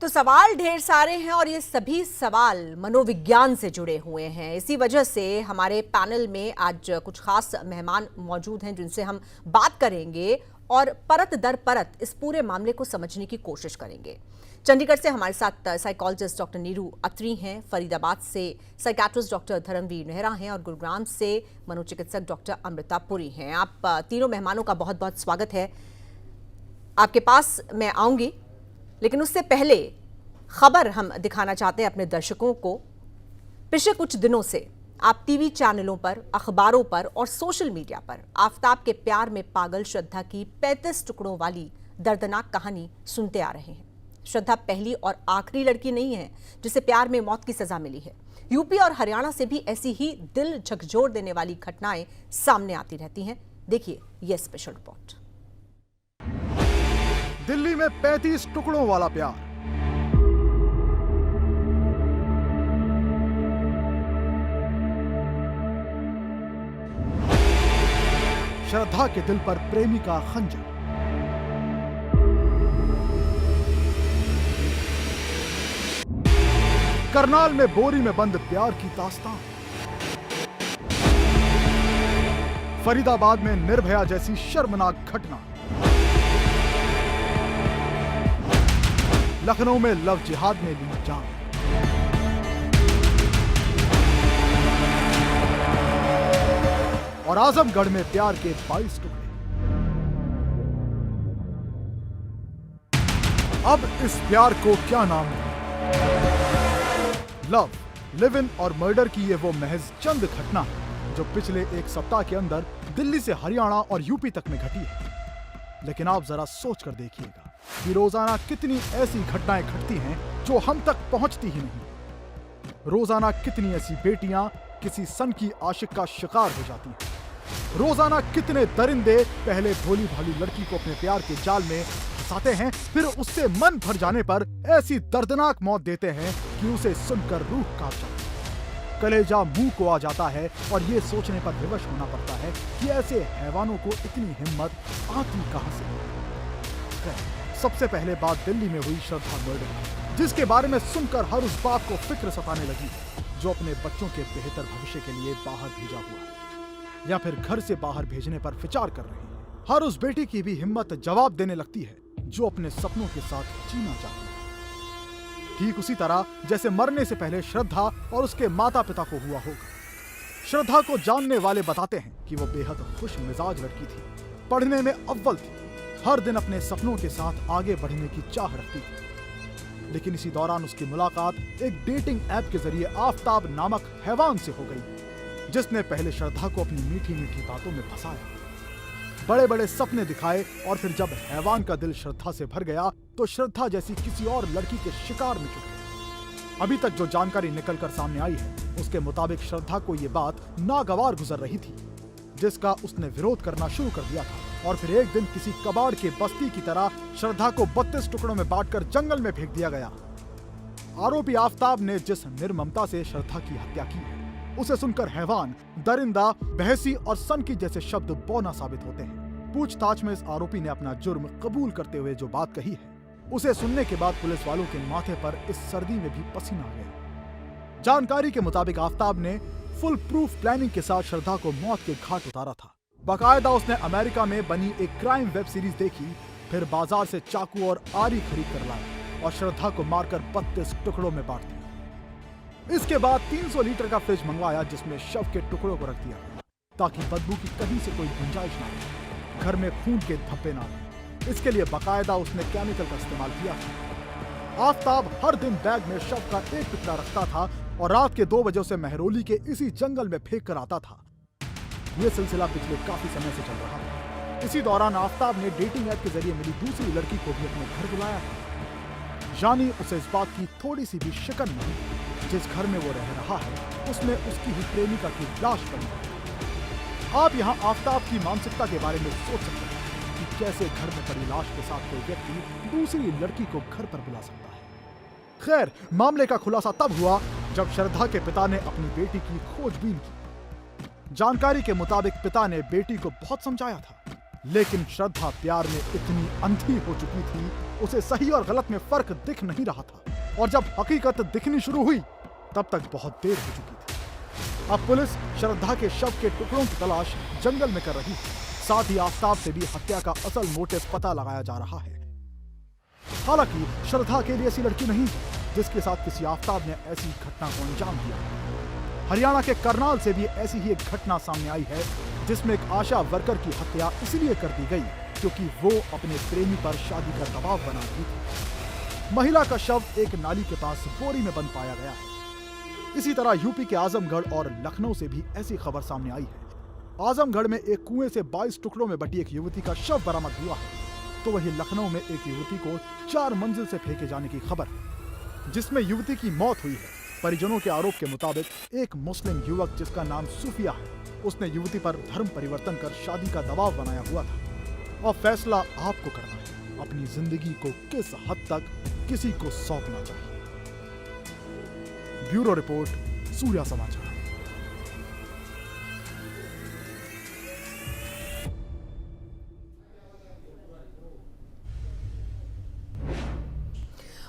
तो सवाल ढेर सारे हैं और ये सभी सवाल मनोविज्ञान से जुड़े हुए हैं। इसी वजह से हमारे पैनल में आज कुछ खास मेहमान मौजूद हैं जिनसे हम बात करेंगे और परत दर परत इस पूरे मामले को समझने की कोशिश करेंगे। चंडीगढ़ से हमारे साथ साइकोलॉजिस्ट डॉक्टर नीरू अत्री हैं, फरीदाबाद से साइकेट्रिस्ट डॉक्टर धर्मवीर नेहरा हैं और गुरुग्राम से मनोचिकित्सक डॉक्टर अमृता पुरी हैं। आप तीनों मेहमानों का बहुत बहुत स्वागत है। आपके पास मैं आऊंगी, लेकिन उससे पहले खबर हम दिखाना चाहते हैं अपने दर्शकों को। पिछले कुछ दिनों से आप टीवी चैनलों पर, अखबारों पर और सोशल मीडिया पर आफताब के प्यार में पागल श्रद्धा की 35 टुकड़ों वाली दर्दनाक कहानी सुनते आ रहे हैं। श्रद्धा पहली और आखिरी लड़की नहीं है जिसे प्यार में मौत की सजा मिली है। यूपी और हरियाणा से भी ऐसी ही दिल झकझोर देने वाली घटनाएं सामने आती रहती हैं। देखिए यह स्पेशल रिपोर्ट। दिल्ली में 35 टुकड़ों वाला प्यार। श्रद्धा के दिल पर प्रेमी का खंजर। करनाल में बोरी में बंद प्यार की दास्तान। फरीदाबाद में निर्भया जैसी शर्मनाक घटना। लखनऊ में लव जिहाद ने ली जान। और आजमगढ़ में प्यार के 22 टुकड़े। अब इस प्यार को क्या नाम दें? लव, लिव इन और मर्डर की ये वो महज चंद घटना है जो पिछले एक सप्ताह के अंदर दिल्ली से हरियाणा और यूपी तक में घटी है। लेकिन आप जरा सोच कर देखिएगा कि रोजाना कितनी ऐसी घटनाएं घटती हैं जो हम तक पहुंचती ही नहीं। रोजाना कितनी ऐसी बेटियां किसी सन की आशिक का शिकार हो जाती हैं। रोजाना कितने दरिंदे पहले भोली भाली लड़की को अपने प्यार के जाल में फंसाते हैं, फिर उससे मन भर जाने पर ऐसी दर्दनाक मौत देते हैं कि उसे सुनकर रूह कांप जाती है, कलेजा मुंह को आ जाता है और ये सोचने पर विवश होना पड़ता है कि ऐसे हैवानों को इतनी हिम्मत आती कहां से। सबसे पहले बात दिल्ली में हुई श्रद्धा मर्डर, जिसके बारे में सुनकर हर उस बाप को फिक्र सताने लगी जो अपने बच्चों के बेहतर भविष्य के लिए बाहर भेजा हुआ है या फिर घर से बाहर भेजने पर विचार कर रही है। हर उस बेटी की भी हिम्मत जवाब देने लगती है जो अपने सपनों के साथ जीना चाहती है। ठीक उसी तरह जैसे मरने से पहले श्रद्धा और उसके माता पिता को हुआ होगा। श्रद्धा को जानने वाले बताते हैं कि वो बेहद खुश मिजाज लड़की थी, पढ़ने में अव्वल थी, हर दिन अपने सपनों के साथ आगे बढ़ने की चाह रखती थी। लेकिन इसी दौरान उसकी मुलाकात एक डेटिंग ऐप के जरिए आफताब नामक हैवान से हो गई, जिसने पहले श्रद्धा को अपनी मीठी मीठी बातों में फंसाया, बड़े बड़े सपने दिखाए और फिर जब हैवान का दिल श्रद्धा से भर गया तो श्रद्धा जैसी किसी और लड़की के शिकार में चुक गई। अभी तक जो जानकारी निकलकर सामने आई है उसके मुताबिक श्रद्धा को ये बात नागवार गुजर रही थी, जिसका उसने विरोध करना शुरू कर दिया था। और फिर एक दिन किसी कबाड़ के बस्ती की तरह श्रद्धा को 32 टुकड़ों में बांटकर जंगल में फेंक दिया गया। आरोपी आफताब ने जिस निर्ममता से श्रद्धा की हत्या की है उसे सुनकर हैवान, दरिंदा, बहसी और सनकी जैसे शब्द बौना साबित होते हैं। पूछताछ में इस आरोपी ने अपना जुर्म कबूल करते हुए जो बात कही है उसे सुनने के बाद पुलिस वालों के माथे पर इस सर्दी में भी पसीना आ गया। जानकारी के मुताबिक आफताब ने फुल प्रूफ प्लानिंग के साथ श्रद्धा को मौत के घाट उतारा था। बाकायदा उसने अमेरिका में बनी एक क्राइम वेब सीरीज देखी, फिर बाजार से चाकू और आरी खरीद कर लाया और श्रद्धा को मारकर 32 टुकड़ों में बांट दिया। इसके बाद 300 लीटर का फ्रिज मंगवाया जिसमें शव के टुकड़ों को रख दिया ताकि बदबू की कहीं से कोई गुंजाइश ना हो, घर में खून के धब्बे ना हो। इसके लिए बाकायदा उसने केमिकल का इस्तेमाल किया था। आफताब हर दिन बैग में शव का एक टुकड़ा रखता था और रात के 2 बजे उसे महरौली के इसी जंगल में फेंक कर आता था। यह सिलसिला पिछले काफी समय से चल रहा था। इसी दौरान आफताब ने डेटिंग ऐप के जरिए मिली दूसरी लड़की को भी अपने घर बुलाया था, यानी उसे इस बात की थोड़ी सी भी शिकन नहीं जिस घर में वो रह रहा है उसमें उसकी ही प्रेमिका की लाश पड़ी है। आप यहाँ आफताब की मानसिकता के बारे में सोच सकते हैं कि कैसे घर में पड़ी लाश के साथ कोई व्यक्ति दूसरी लड़की को घर पर बुला सकता है। खैर, मामले का खुलासा तब हुआ जब श्रद्धा के पिता ने अपनी बेटी की खोजबीन की। जानकारी के मुताबिक पिता ने बेटी को बहुत समझाया था, लेकिन श्रद्धा प्यार में इतनी अंधी हो चुकी थी उसे सही और गलत में फर्क दिख नहीं रहा था और जब हकीकत दिखनी शुरू हुई तब तक बहुत देर हो चुकी थी। अब पुलिस श्रद्धा के शव के टुकड़ों की तलाश जंगल में कर रही है। साथ ही आफताब से भी हत्या का असल मोटिव पता लगाया जा रहा है। हालांकि श्रद्धा अकेली ऐसी लड़की नहीं है जिसके साथ किसी आफताब ने ऐसी घटना को अंजाम दिया। हरियाणा के करनाल से भी ऐसी ही एक घटना सामने आई है जिसमें एक आशा वर्कर की हत्या इसलिए कर दी गई क्योंकि वो अपने प्रेमी पर शादी का दबाव बना रही थी। महिला का शव एक नाली के पास बोरी में बंद पाया गया है। इसी तरह यूपी के आजमगढ़ और लखनऊ से भी ऐसी खबर सामने आई है। आजमगढ़ में एक कुएं से 22 टुकड़ों में बटी एक युवती का शव बरामद हुआ है, तो वहीं लखनऊ में एक युवती को 4 मंजिल से फेंके जाने की खबर है जिसमें युवती की मौत हुई है। परिजनों के आरोप के मुताबिक एक मुस्लिम युवक जिसका नाम सूफिया है, उसने युवती पर धर्म परिवर्तन कर शादी का दबाव बनाया हुआ था। और फैसला आपको करना है, अपनी जिंदगी को किस हद तक किसी को सौंपना चाहिए। ब्यूरो रिपोर्ट, सूर्या समाचार।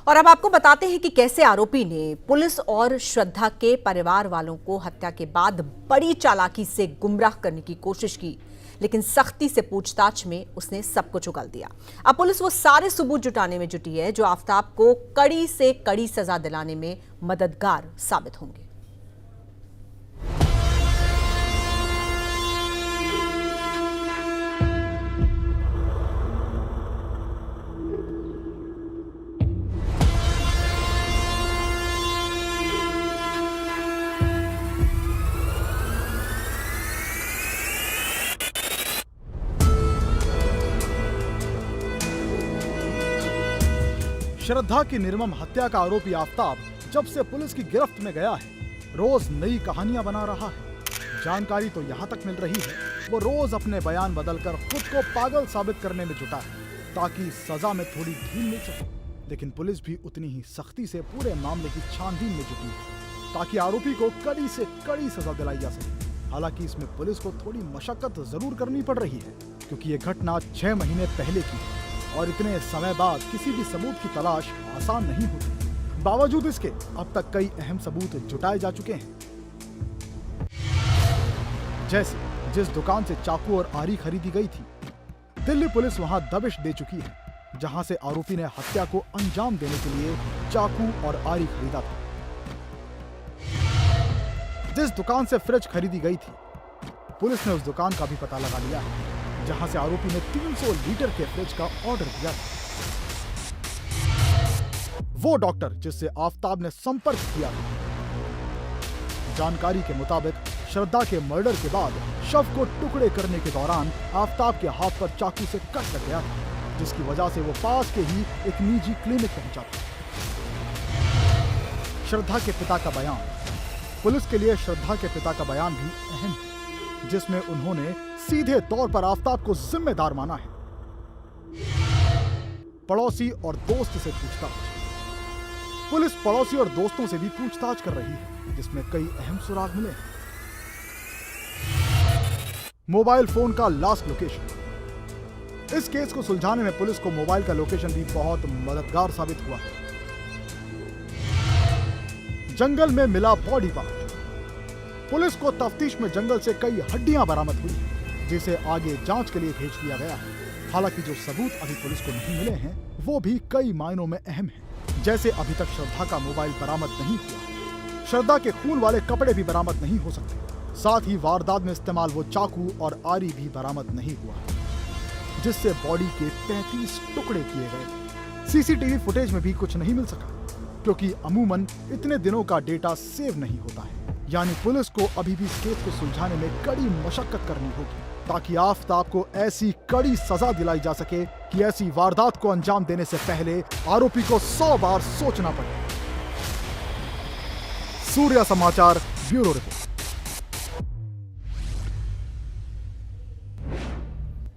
और अब आपको बताते हैं कि कैसे आरोपी ने पुलिस और श्रद्धा के परिवार वालों को हत्या के बाद बड़ी चालाकी से गुमराह करने की कोशिश की, लेकिन सख्ती से पूछताछ में उसने सब कुछ उगल दिया। अब पुलिस वो सारे सबूत जुटाने में जुटी है जो आफताब को कड़ी से कड़ी सजा दिलाने में मददगार साबित होंगे। श्रद्धा की निर्मम हत्या का आरोपी आफताब जब से पुलिस की गिरफ्त में गया है, रोज नई कहानियां बना रहा है। जानकारी तो यहाँ तक मिल रही है वो रोज अपने बयान बदलकर खुद को पागल साबित करने में जुटा है ताकि सजा में थोड़ी ढील मिल सके। लेकिन पुलिस भी उतनी ही सख्ती से पूरे मामले की छानबीन में जुटी है ताकि आरोपी को कड़ी से कड़ी सजा दिलाई जा सके। हालांकि इसमें पुलिस को थोड़ी मशक्कत जरूर करनी पड़ रही है क्योंकि ये घटना 6 महीने पहले की है और इतने समय बाद किसी भी सबूत की तलाश आसान नहीं होती। बावजूद इसके अब तक कई अहम सबूत जुटाए जा चुके हैं, जैसे जिस दुकान से चाकू और आरी खरीदी गई थी, दिल्ली पुलिस वहां दबिश दे चुकी है जहां से आरोपी ने हत्या को अंजाम देने के लिए चाकू और आरी खरीदा था। जिस दुकान से फ्रिज खरीदी गई थी, पुलिस ने उस दुकान का भी पता लगा लिया है जहां से आरोपी ने 300 लीटर के फ्रिज का ऑर्डर दिया था। वो डॉक्टर जिससे आफताब ने संपर्क किया था, जानकारी के मुताबिक श्रद्धा के मर्डर के बाद शव को टुकड़े करने के दौरान आफताब के हाथ पर चाकू से कट लग गया था, जिसकी वजह से वो पास के ही एक निजी क्लिनिक पहुंचा था। श्रद्धा के पिता का बयान, पुलिस के लिए श्रद्धा के पिता का बयान भी अहम है जिसमें उन्होंने सीधे तौर पर आफताब को जिम्मेदार माना है। पड़ोसी और दोस्त से पूछताछ, पुलिस पड़ोसी और दोस्तों से भी पूछताछ कर रही है जिसमें कई अहम सुराग मिले। मोबाइल फोन का लास्ट लोकेशन, इस केस को सुलझाने में पुलिस को मोबाइल का लोकेशन भी बहुत मददगार साबित हुआ है। जंगल में मिला बॉडी पार्ट, पुलिस को तफ्तीश में जंगल से कई हड्डियां बरामद हुई जिसे आगे जांच के लिए भेज दिया गया है। हालांकि जो सबूत अभी पुलिस को नहीं मिले हैं वो भी कई मायनों में अहम हैं। जैसे अभी तक श्रद्धा का मोबाइल बरामद नहीं हुआ, श्रद्धा के खून वाले कपड़े भी बरामद नहीं हो सकते, साथ ही वारदात में इस्तेमाल वो चाकू और आरी भी बरामद नहीं हुआ जिससे बॉडी के 35 टुकड़े किए गए। सीसीटीवी फुटेज में भी कुछ नहीं मिल सका क्योंकि अमूमन इतने दिनों का डेटा सेव नहीं होता है। यानी पुलिस को अभी भी इस केस को सुलझाने में कड़ी मशक्कत करनी होगी ताकि आफताब को ऐसी कड़ी सजा दिलाई जा सके कि ऐसी वारदात को अंजाम देने से पहले आरोपी को 100 बार सोचना पड़े। सूर्या समाचार, ब्यूरो रिपोर्ट।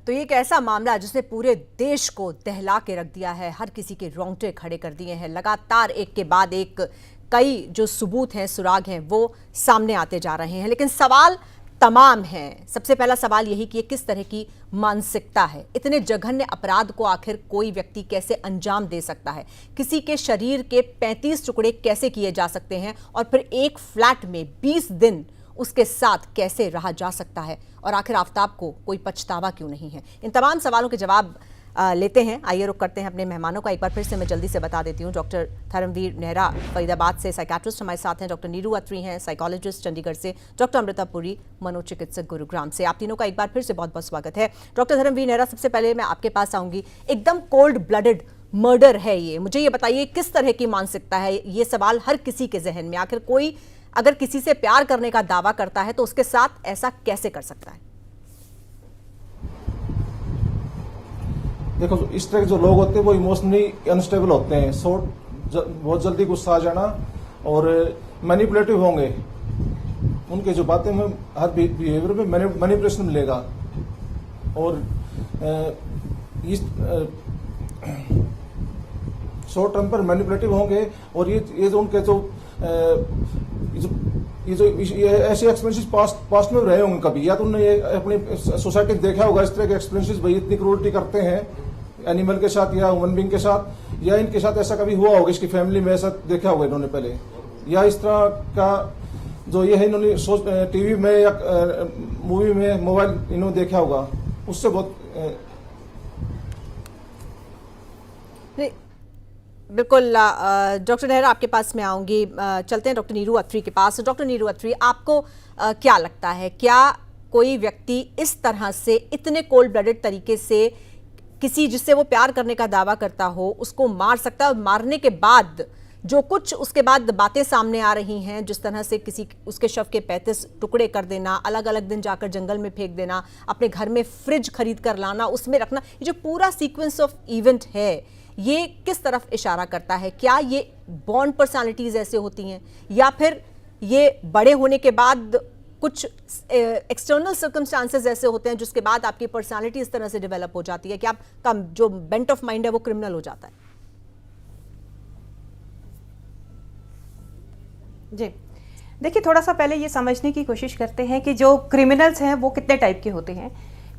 तो ये एक ऐसा मामला जिसने पूरे देश को दहला के रख दिया है, हर किसी के रोंगटे खड़े कर दिए हैं। लगातार एक के बाद एक कई जो सबूत हैं, सुराग हैं, वो सामने आते जा रहे हैं। लेकिन सवाल तमाम हैं। सबसे पहला सवाल यही कि ये किस तरह की मानसिकता है, इतने जघन्य अपराध को आखिर कोई व्यक्ति कैसे अंजाम दे सकता है, किसी के शरीर के 35 टुकड़े कैसे किए जा सकते हैं और फिर एक फ्लैट में 20 दिन उसके साथ कैसे रहा जा सकता है, और आखिर आफ्ताब को कोई पछतावा क्यों नहीं है। इन तमाम सवालों के जवाब लेते हैं। आइए रुक करते हैं अपने मेहमानों का। एक बार फिर से मैं जल्दी से बता देती हूँ। डॉक्टर धर्मवीर नेहरा फरीदाबाद से साइकाट्रिस्ट हमारे साथ हैं, डॉक्टर नीरू अत्री हैं साइकोलॉजिस्ट चंडीगढ़ से, डॉक्टर अमृता पुरी मनोचिकित्सक गुरुग्राम से। आप तीनों का एक बार फिर से बहुत बहुत स्वागत है। डॉक्टर धर्मवीर नेहरा, सबसे पहले मैं आपके पास आऊंगी। एकदम कोल्ड ब्लडेड मर्डर है ये, मुझे ये बताइए किस तरह की मानसिकता है। ये सवाल हर किसी के जहन में, आखिर कोई अगर किसी से प्यार करने का दावा करता है तो उसके साथ ऐसा कैसे कर सकता है? देखो, इस तरह के जो लोग होते हैं वो इमोशनली अनस्टेबल होते हैं। बहुत जल्दी गुस्सा आ जाना और मैनिपुलेटिव होंगे। उनके जो बातें में हर बिहेवियर में मैनिपुलेशन मिलेगा और इस शॉर्ट टर्म पर मैनिपुलेटिव होंगे। और ये जो उनके ये ऐसे एक्सपीरियंसेस पास्ट में रहे होंगे कभी, या तो उन्होंने ये अपनी सोसाइटी देखा होगा इस तरह के एक्सपीरियंसेस, भाई इतनी क्रूरटी करते हैं एनिमल के साथ या ह्यूमन बीइंग के साथ, या इनके साथ ऐसा कभी हुआ होगा, इसकी फैमिली में ऐसा देखा होगा इन्होंने पहले, या इस तरह का जो ये है इन्होंने टीवी में या मूवी में मोबाइल इन्होंने देखा होगा, उससे बहुत बिल्कुल। डॉक्टर नेहरा आपके पास मैं आऊंगी। चलते हैं डॉक्टर नीरू अत्री के पास। डॉक्टर नीरू अत्री, आपको क्या लगता है, क्या कोई व्यक्ति इस तरह से इतने कोल्ड ब्लडेड तरीके से किसी जिससे वो प्यार करने का दावा करता हो उसको मार सकता है? और मारने के बाद जो कुछ उसके बाद बातें सामने आ रही हैं, जिस तरह से किसी उसके शव के 35 टुकड़े कर देना, अलग अलग दिन जाकर जंगल में फेंक देना, अपने घर में फ्रिज खरीद कर लाना, उसमें रखना, ये जो पूरा सीक्वेंस ऑफ इवेंट है, ये किस तरफ इशारा करता है? क्या ये बॉन्ड पर्सनालिटीज ऐसे होती हैं, या फिर ये बड़े होने के बाद कुछ एक्सटर्नल सर्कमस्टांसेस ऐसे होते हैं जिसके बाद आपकी पर्सनालिटी इस तरह से डेवलप हो जाती है कि आपका जो बेंट ऑफ माइंड है वो क्रिमिनल हो जाता है? जी देखिए, थोड़ा सा पहले ये समझने की कोशिश करते हैं कि जो क्रिमिनल्स हैं वो कितने टाइप के होते हैं।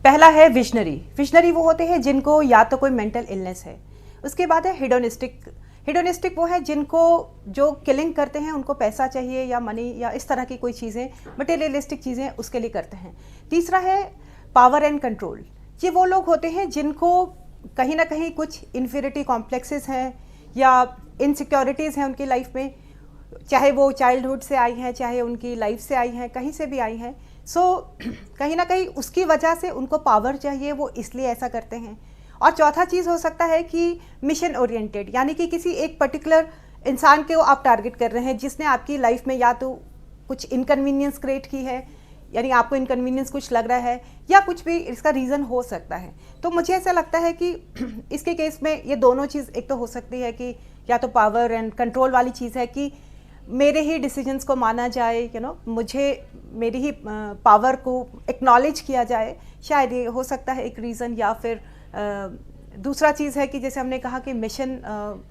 पहला है विजनरी। विजनरी वो होते हैं जिनको या तो कोई मेंटल इलनेस है। उसके बाद है हिडोनिस्टिक। हिडोनिस्टिक वो है जिनको जो किलिंग करते हैं उनको पैसा चाहिए या मनी या इस तरह की कोई चीज़ें, मटेरियलिस्टिक चीज़ें उसके लिए करते हैं। तीसरा है पावर एंड कंट्रोल। ये वो लोग होते हैं जिनको कहीं ना कहीं कुछ इन्फीरियरिटी कॉम्प्लेक्सेस हैं या इनसिक्योरिटीज़ हैं उनकी लाइफ में, चाहे वो चाइल्डहुड से आई हैं, चाहे उनकी लाइफ से आई हैं, कहीं से भी आई हैं। कहीं ना कहीं उसकी वजह से उनको पावर चाहिए, वो इसलिए ऐसा करते हैं। और चौथा चीज़ हो सकता है कि मिशन ओरिएंटेड, यानी कि किसी एक पर्टिकुलर इंसान को आप टारगेट कर रहे हैं जिसने आपकी लाइफ में या तो कुछ इनकन्वीनियंस क्रिएट की है, यानी आपको इनकन्वीनियंस कुछ लग रहा है, या कुछ भी इसका रीज़न हो सकता है। तो मुझे ऐसा लगता है कि इसके केस में ये दोनों चीज़ एक तो हो सकती है कि या तो पावर एंड कंट्रोल वाली चीज़ है कि मेरे ही डिसीजंस को माना जाए, मुझे मेरी ही पावर को एक्नॉलेज किया जाए, शायद ये हो सकता है एक रीज़न। या फिर दूसरा चीज़ है कि जैसे हमने कहा कि मिशन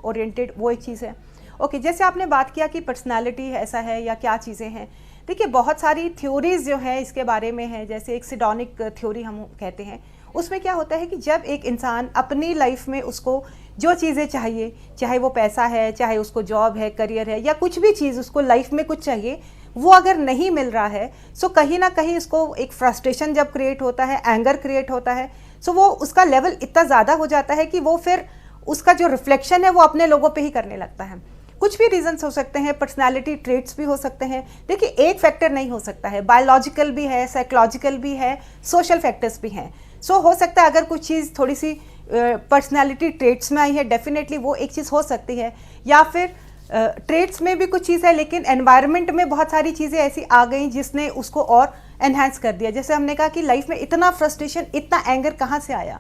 ओरिएंटेड, वो एक चीज़ है। ओके, जैसे आपने बात किया कि पर्सनालिटी ऐसा है या क्या चीज़ें हैं, देखिए बहुत सारी थ्योरीज जो है इसके बारे में है। जैसे एक सिडोनिक थ्योरी हम कहते हैं, उसमें क्या होता है कि जब एक इंसान अपनी लाइफ में उसको जो चीज़ें चाहिए, चाहे वो पैसा है, चाहे उसको जॉब है, करियर है, या कुछ भी चीज़ उसको लाइफ में कुछ चाहिए, वो अगर नहीं मिल रहा है, सो कहीं ना कहीं उसको एक फ्रस्ट्रेशन जब क्रिएट होता है, एंगर क्रिएट होता है, सो वो उसका लेवल इतना ज़्यादा हो जाता है कि वो फिर उसका जो रिफ्लेक्शन है वो अपने लोगों पे ही करने लगता है। कुछ भी रीजंस हो सकते हैं, पर्सनालिटी ट्रेट्स भी हो सकते हैं। देखिए, एक फैक्टर नहीं हो सकता है, बायोलॉजिकल भी है, साइकोलॉजिकल भी है, सोशल फैक्टर्स भी हैं। सो हो सकता है अगर कुछ चीज़ थोड़ी सी पर्सनालिटी ट्रेट्स में आई है, डेफिनेटली वो एक चीज़ हो सकती है। या फिर ट्रेट्स में भी कुछ चीज़ है, लेकिन एनवायरनमेंट में बहुत सारी चीज़ें ऐसी आ गई जिसने उसको और एनहांस कर दिया। जैसे हमने कहा कि लाइफ में इतना फ्रस्ट्रेशन, इतना एंगर कहाँ से आया?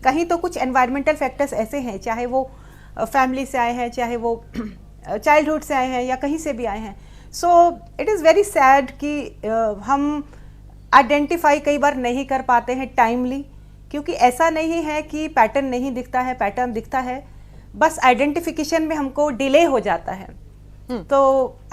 कहीं तो कुछ एनवायरमेंटल फैक्टर्स ऐसे हैं, चाहे वो फैमिली से आए हैं, चाहे वो चाइल्डहुड से आए हैं, या कहीं से भी आए हैं। So it is very sad कि हम आइडेंटिफाई कई बार नहीं कर पाते हैं टाइमली, क्योंकि ऐसा नहीं है कि पैटर्न नहीं दिखता है, पैटर्न दिखता है, बस आइडेंटिफिकेशन में हमको डिले हो जाता है। तो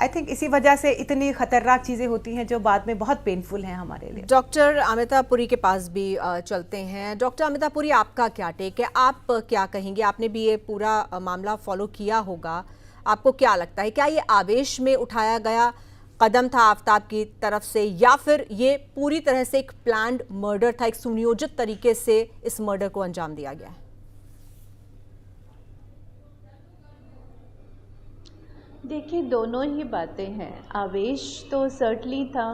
आई थिंक इसी वजह से इतनी खतरनाक चीजें होती हैं जो बाद में बहुत पेनफुल हैं हमारे लिए। डॉक्टर अमिता पुरी के पास भी चलते हैं। डॉक्टर अमिता पुरी, आपका क्या टेक है, आप क्या कहेंगे? आपने भी ये पूरा मामला फॉलो किया होगा, आपको क्या लगता है, क्या ये आवेश में उठाया गया कदम था आफताब की तरफ से, या फिर ये पूरी तरह से एक प्लान्ड मर्डर था, एक सुनियोजित तरीके से इस मर्डर को अंजाम दिया गया है? देखिए, दोनों ही बातें हैं। आवेश तो सर्टली था,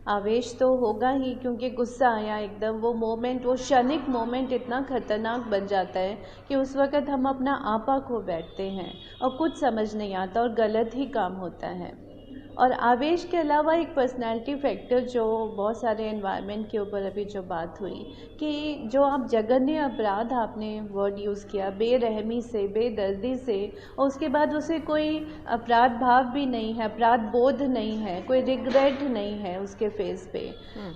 आवेश तो होगा ही, क्योंकि गुस्सा आया एकदम। वो मोमेंट, वो क्षणिक मोमेंट इतना खतरनाक बन जाता है कि उस वक़्त हम अपना आपा खो बैठते हैं और कुछ समझ नहीं आता और गलत ही काम होता है। और आवेश के अलावा एक पर्सनैलिटी फैक्टर जो बहुत सारे एनवायरनमेंट के ऊपर अभी जो बात हुई कि जो आप जघन्य अपराध, आपने वर्ड यूज़ किया, बेरहमी से, बेदर्दी से, और उसके बाद उसे कोई अपराध भाव भी नहीं है, अपराध बोध नहीं है, कोई रिग्रेट नहीं है उसके फेस पे।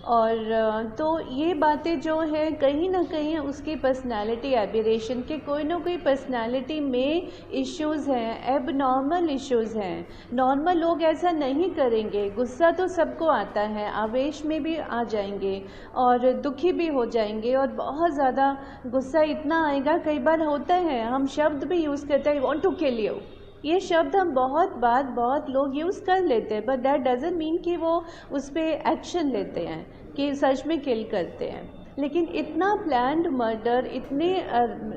और तो ये बातें जो है कहीं ना कहीं उसकी पर्सनैलिटी एबिरेशन के कोई ना कोई पर्सनैलिटी में इश्यूज़ हैं, एबनॉर्मल इश्यूज़ हैं। नॉर्मल लोग ऐसा नहीं करेंगे। गुस्सा तो सबको आता है, आवेश में भी आ जाएंगे और दुखी भी हो जाएंगे, और बहुत ज़्यादा गुस्सा इतना आएगा, कई बार होता है हम शब्द भी यूज़ करते हैं, वांट टू किल यू, ये शब्द हम बहुत लोग यूज़ कर लेते हैं, बट दैट डजंट मीन कि वो उस पर एक्शन लेते हैं, कि सच में किल करते हैं। लेकिन इतना प्लान्ड मर्डर,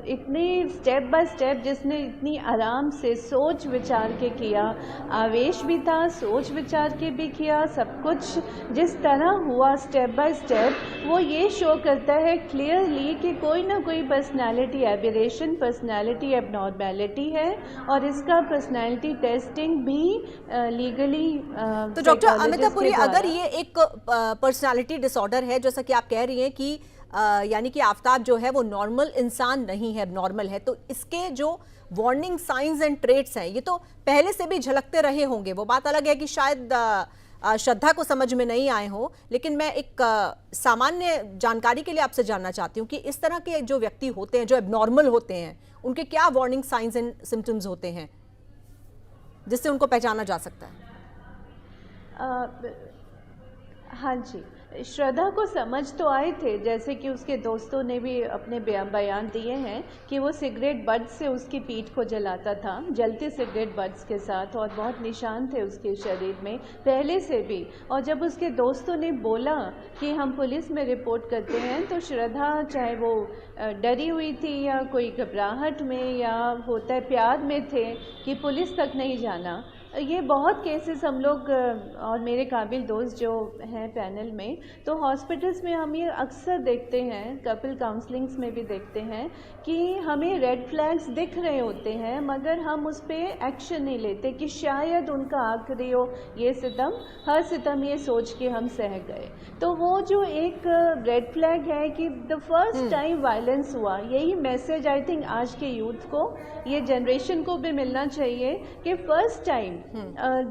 इतने स्टेप बाय स्टेप, जिसने इतनी आराम से सोच विचार के किया, आवेश भी था, सोच विचार के भी किया, सब कुछ जिस तरह हुआ स्टेप बाय स्टेप, वो ये शो करता है क्लियरली कि कोई ना कोई पर्सनैलिटी एबिरेशन, पर्सनैलिटी एबनॉर्मैलिटी है, और इसका पर्सनैलिटी टेस्टिंग भी लीगली। तो डॉक्टर अमिता पुरी, अगर ये एक पर्सनैलिटी डिसऑर्डर है, जैसा कि आप कह रही हैं कि यानी कि आफताब जो है वो नॉर्मल इंसान नहीं है, नॉर्मल है, तो इसके जो वार्निंग साइंस एंड ट्रेट्स हैं ये तो पहले से भी झलकते रहे होंगे। वो बात अलग है कि शायद श्रद्धा को समझ में नहीं आए हो, लेकिन मैं एक सामान्य जानकारी के लिए आपसे जानना चाहती हूँ कि इस तरह के जो व्यक्ति होते हैं, जो एबनॉर्मल होते हैं, उनके क्या वार्निंग साइंस एंड सिम्टम्स होते हैं जिससे उनको पहचाना जा सकता है? हाँ जी, श्रद्धा को समझ तो आए थे, जैसे कि उसके दोस्तों ने भी अपने बयान दिए हैं कि वो सिगरेट बट्स से उसकी पीठ को जलाता था, जलते सिगरेट बट्स के साथ, और बहुत निशान थे उसके शरीर में पहले से भी। और जब उसके दोस्तों ने बोला कि हम पुलिस में रिपोर्ट करते हैं, तो श्रद्धा, चाहे वो डरी हुई थी या कोई घबराहट में या होता है प्यार में थे, कि पुलिस तक नहीं जाना। ये बहुत केसेस हम लोग और मेरे काबिल दोस्त जो हैं पैनल में, तो हॉस्पिटल्स में हम ये अक्सर देखते हैं, कपल काउंसलिंग्स में भी देखते हैं कि हमें रेड फ्लैग्स दिख रहे होते हैं, मगर हम उस पर एक्शन नहीं लेते कि शायद उनका आखिरी हो ये सितम, हर सितम ये सोच के हम सह गए। तो वो जो एक रेड फ्लैग है कि द फर्स्ट टाइम वायलेंस हुआ, यही मैसेज आई थिंक आज के यूथ को, ये जनरेशन को भी मिलना चाहिए कि फर्स्ट टाइम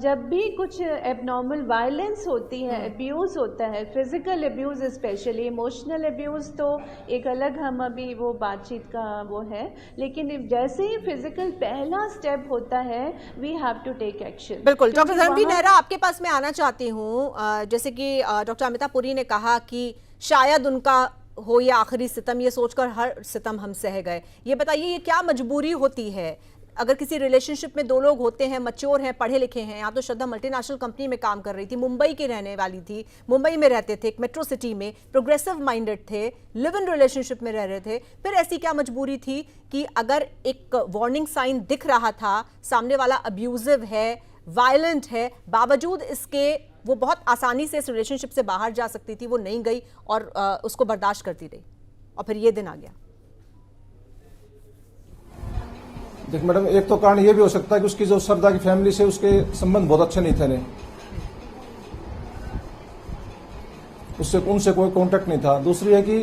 जब भी कुछ एबनॉर्मल वायलेंस होती है, अब्यूज़ होता है, physical abuse specially, emotional abuse तो एक अलग हम अभी वो बातचीत का वो है, लेकिन जैसे ही फिजिकल पहला स्टेप होता है, we have to take action. बिल्कुल। डॉक्टर धर्मवीर नेहरा, आपके पास मैं आना चाहती हूँ। जैसे कि डॉक्टर अमिता पुरी ने कहा कि शायद उनका हो ये आखिरी सितम, ये सोचकर हर सितम हम सह गए। ये बताइए, ये क्या मजबूरी होती है अगर किसी रिलेशनशिप में दो लोग होते हैं, मैच्योर हैं, पढ़े लिखे हैं? यहाँ तो श्रद्धा मल्टीनेशनल कंपनी में काम कर रही थी, मुंबई की रहने वाली थी, मुंबई में रहते थे, एक मेट्रो सिटी में, प्रोग्रेसिव माइंडेड थे, लिव इन रिलेशनशिप में रह रहे थे, फिर ऐसी क्या मजबूरी थी कि अगर एक वार्निंग साइन दिख रहा था, सामने वाला अब्यूजिव है, वायलेंट है, बावजूद इसके वो बहुत आसानी से इस रिलेशनशिप से बाहर जा सकती थी, वो नहीं गई और उसको बर्दाश्त करती रही, और फिर ये दिन आ गया? देख मैडम, एक तो कारण ये भी हो सकता है कि उसकी जो श्रद्धा की फैमिली से उसके संबंध बहुत अच्छे नहीं थे, ने उससे उनसे कोई कांटेक्ट नहीं था। दूसरी है कि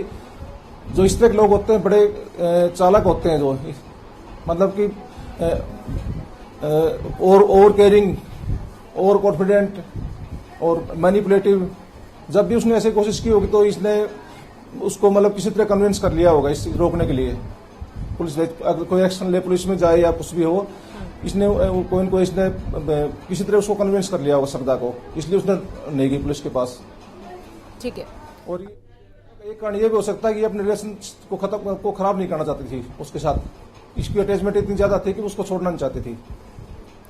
जो इस तरह के लोग होते हैं बड़े चालाक होते हैं, जो मतलब कि ओवर केयरिंग, ओवर कॉन्फिडेंट और मैनिपुलेटिव। जब भी उसने ऐसी कोशिश की होगी तो इसने उसको मतलब किसी तरह कन्विंस कर लिया होगा इस रोकने के लिए, पुलिस अगर कोई एक्शन ले, पुलिस में जाए या कुछ भी हो, इसने इनको इसने किसी तरह उसको कन्विंस कर लिया होगा श्रद्धा को, इसलिए उसने नहीं गई पुलिस के पास। ठीक है। और एक कारण ये भी हो सकता है कि अपने रिलेशन को खराब नहीं करना चाहती थी उसके साथ, इसकी अटैचमेंट इतनी ज्यादा थी कि उसको छोड़ना नहीं चाहती थी।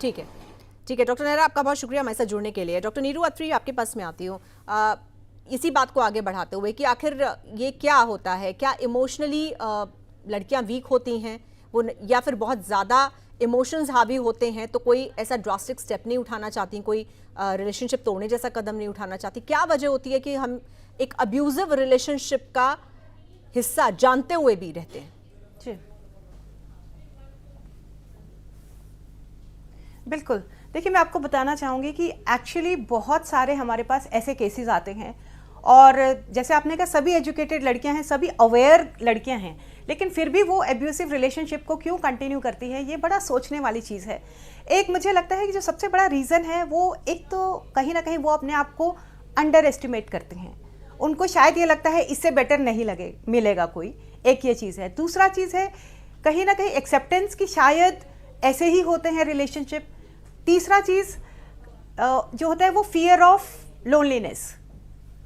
ठीक है, ठीक है डॉक्टर नेहरा, आपका बहुत शुक्रिया हमारे साथ जुड़ने के लिए। डॉक्टर नीरू अत्री, आपके पास में आती हूँ इसी बात को आगे बढ़ाते हुए कि आखिर ये क्या होता है, क्या इमोशनली लड़कियां वीक होती हैं वो, या फिर बहुत ज़्यादा इमोशंस हावी होते हैं तो कोई ऐसा ड्रास्टिक स्टेप नहीं उठाना चाहती, कोई रिलेशनशिप तोड़ने जैसा कदम नहीं उठाना चाहती? क्या वजह होती है कि हम एक अब्यूजिव रिलेशनशिप का हिस्सा जानते हुए भी रहते हैं? जी बिल्कुल, देखिए मैं आपको बताना चाहूँगी कि एक्चुअली बहुत सारे हमारे पास ऐसे केसेस आते हैं, और जैसे आपने कहा सभी एजुकेटेड लड़कियां हैं, सभी अवेयर लड़कियां हैं, लेकिन फिर भी वो एब्यूसिव रिलेशनशिप को क्यों कंटिन्यू करती है, ये बड़ा सोचने वाली चीज़ है। एक मुझे लगता है कि जो सबसे बड़ा रीज़न है वो एक तो कहीं ना कहीं वो अपने आप को अंडर एस्टिमेट करते हैं, उनको शायद ये लगता है इससे बेटर नहीं मिलेगा कोई, एक ये चीज़ है। दूसरा चीज़ है कहीं ना कहीं एक्सेप्टेंस की शायद ऐसे ही होते हैं रिलेशनशिप। तीसरा चीज़ जो होता है वो फियर ऑफ लोनलीनेस।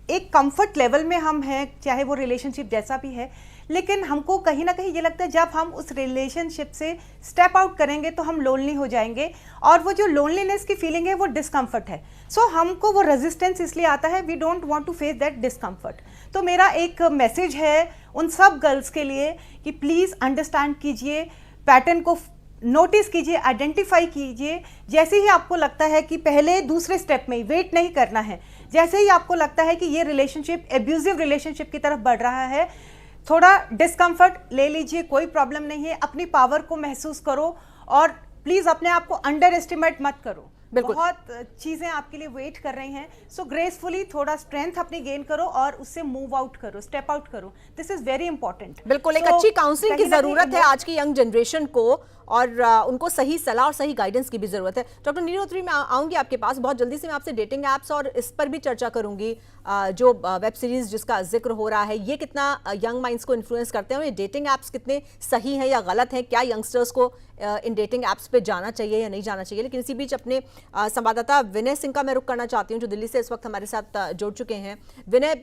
एक कंफर्ट लेवल में हम हैं, चाहे वो रिलेशनशिप जैसा भी है, लेकिन हमको कहीं ना कहीं ये लगता है जब हम उस रिलेशनशिप से स्टेप आउट करेंगे तो हम लोनली हो जाएंगे, और वो जो लोनलीनेस की फीलिंग है वो डिस्कम्फर्ट है। सो हमको वो रेजिस्टेंस इसलिए आता है, we don't want to face that discomfort. तो मेरा एक मैसेज है उन सब गर्ल्स के लिए कि प्लीज़ अंडरस्टैंड कीजिए, पैटर्न को नोटिस कीजिए, आइडेंटिफाई कीजिए। जैसे ही आपको लगता है कि पहले दूसरे स्टेप में ही वेट नहीं करना है, जैसे ही आपको लगता है कि ये रिलेशनशिप एब्यूजिव रिलेशनशिप की तरफ बढ़ रहा है, थोड़ा डिस्कम्फर्ट ले लीजिए, कोई प्रॉब्लम नहीं है। अपनी पावर को महसूस करो और प्लीज़ अपने आप को अंडर एस्टिमेट मत करो। बिल्कुल। बहुत चीज़ें आपके लिए वेट कर रही हैं, सो ग्रेसफुली थोड़ा स्ट्रेंथ अपनी गेन करो और उससे मूव आउट करो, स्टेप आउट करो। This is very important. बिल्कुल, एक अच्छी काउंसलिंग की जरूरत है आज की यंग जनरेशन को, और उनको सही सलाह और सही गाइडेंस की भी जरूरत है। डॉक्टर नीरू अत्री, मैं आऊंगी आपके पास बहुत जल्दी से। मैं आपसे डेटिंग एप्स और इस पर भी चर्चा करूंगी, जो वेब सीरीज जिसका जिक्र हो रहा है, ये कितना यंग माइंड्स को इन्फ्लुएंस करते हैं, ये डेटिंग एप्स कितने सही हैं या गलत हैं, क्या यंगस्टर्स को इन डेटिंग एप्स पे जाना चाहिए या नहीं जाना चाहिए। लेकिन इसी बीच अपने संवाददाता विनय सिंह का मैं रुख करना चाहती हूँ, जो दिल्ली से इस वक्त हमारे साथ जुड़ चुके हैं। विनय,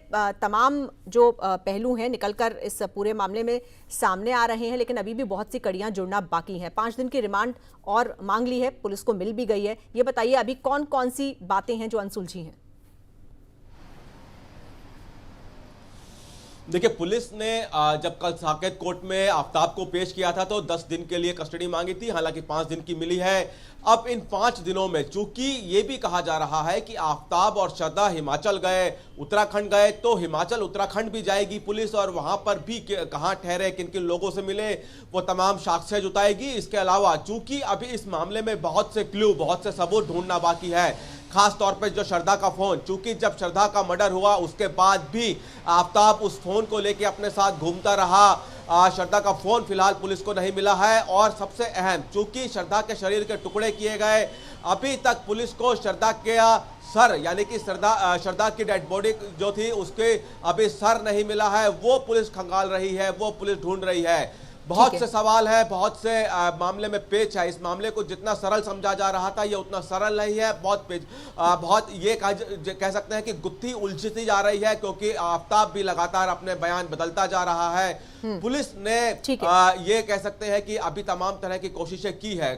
तमाम जो पहलू हैं निकलकर इस पूरे मामले में सामने आ रहे हैं, लेकिन अभी भी बहुत सी कड़ियां जुड़ना बाकी हैं। 5 दिन की रिमांड और मांग ली है, पुलिस को मिल भी गई है। ये बताइए अभी कौन कौन सी बातें हैं जो अनसुलझी हैं? देखिए, पुलिस ने जब कल साकेत कोर्ट में आफ्ताब को पेश किया था तो 10 दिन के लिए कस्टडी मांगी थी, हालांकि 5 दिन की मिली है। अब इन 5 दिनों में चूंकि ये भी कहा जा रहा है कि आफ्ताब और श्रद्धा हिमाचल गए, उत्तराखंड गए, तो हिमाचल उत्तराखंड भी जाएगी पुलिस, और वहां पर भी कहां ठहरे, किन किन लोगों से मिले, वो तमाम साक्ष्य जुटाएगी। इसके अलावा चूंकि अभी इस मामले में बहुत से क्लू, बहुत से सबूत ढूंढना बाकी है, खास तौर पे जो श्रद्धा का फोन, चूंकि जब श्रद्धा का मर्डर हुआ उसके बाद भी आफ्ताब उस फोन को लेके अपने साथ घूमता रहा। श्रद्धा का फोन फिलहाल पुलिस को नहीं मिला है, और सबसे अहम, चूंकि श्रद्धा के शरीर के टुकड़े किए गए, अभी तक पुलिस को श्रद्धा के सर, यानी कि श्रद्धा की डेड बॉडी जो थी उसके अभी सर नहीं मिला है, वो पुलिस खंगाल रही है, वो पुलिस ढूंढ रही है। बहुत से सवाल है, बहुत से मामले में पेच है। इस मामले को जितना सरल समझा जा रहा था ये उतना सरल नहीं है, बहुत ये कह सकते हैं कि गुत्थी उलझती जा रही है, क्योंकि आफ्ताब भी लगातार अपने बयान बदलता जा रहा है। पुलिस ने ये कह सकते हैं कि अभी तमाम तरह की कोशिशें की है।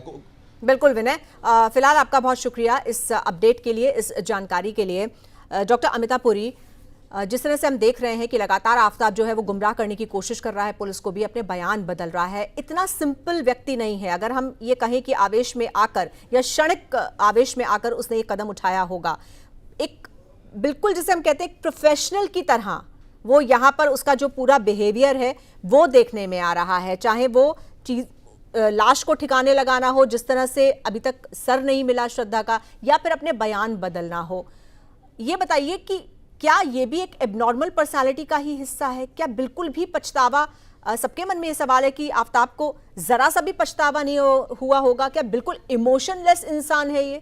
बिल्कुल विनय, फिलहाल आपका बहुत शुक्रिया इस अपडेट के लिए, इस जानकारी के लिए। डॉक्टर अमिता पुरी, जिस तरह से हम देख रहे हैं कि लगातार आफ्ताब जो है वो गुमराह करने की कोशिश कर रहा है, पुलिस को भी अपने बयान बदल रहा है, इतना सिंपल व्यक्ति नहीं है। अगर हम ये कहें कि आवेश में आकर या क्षणिक आवेश में आकर उसने ये कदम उठाया होगा, एक बिल्कुल जिसे हम कहते हैं एक प्रोफेशनल की तरह वो यहाँ पर उसका जो पूरा बिहेवियर है वो देखने में आ रहा है। चाहे वो चीज लाश को ठिकाने लगाना हो, जिस तरह से अभी तक सर नहीं मिला श्रद्धा का, या फिर अपने बयान बदलना हो। ये बताइए कि क्या ये भी एक एबनॉर्मल पर्सनालिटी का ही हिस्सा है? क्या बिल्कुल भी पछतावा, सबके मन में ये सवाल है कि आफ्ताब को जरा सा भी पछतावा नहीं हुआ होगा? क्या बिल्कुल इमोशनलेस इंसान है ये?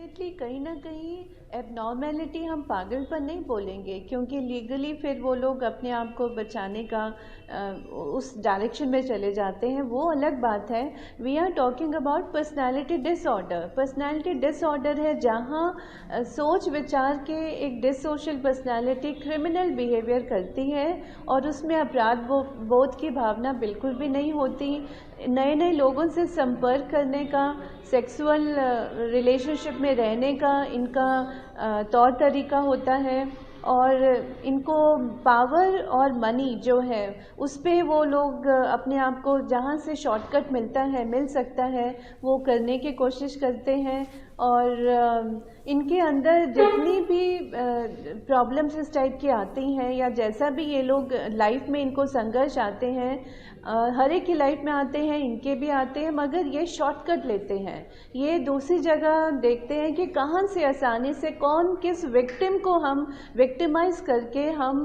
डेफिनेटली कहीं ना कहीं एबनॉर्मेलिटी हम पागलपन नहीं बोलेंगे, क्योंकि लीगली फिर वो लोग अपने आप को बचाने का उस डायरेक्शन में चले जाते हैं, वो अलग बात है। We are talking about personality disorder. Personality disorder है जहाँ सोच विचार के एक डिसोशल पर्सनालिटी क्रिमिनल बिहेवियर करती है और उसमें अपराध बोध की भावना बिल्कुल भी नहीं होती। नए नए लोगों से संपर्क करने का, सेक्सुअल रिलेशनशिप में रहने का इनका तौर तरीका होता है और इनको पावर और मनी जो है उस पे वो लोग अपने आप को जहाँ से शॉर्टकट मिल सकता है वो करने की कोशिश करते हैं। और इनके अंदर जितनी भी प्रॉब्लम्स इस टाइप की आती हैं या जैसा भी ये लोग लाइफ में इनको संघर्ष आते हैं, हर एक की लाइफ में आते हैं, इनके भी आते हैं, मगर ये शॉर्टकट लेते हैं। ये दूसरी जगह देखते हैं कि कहाँ से आसानी से कौन किस विक्टिम को हम विक्टिमाइज करके हम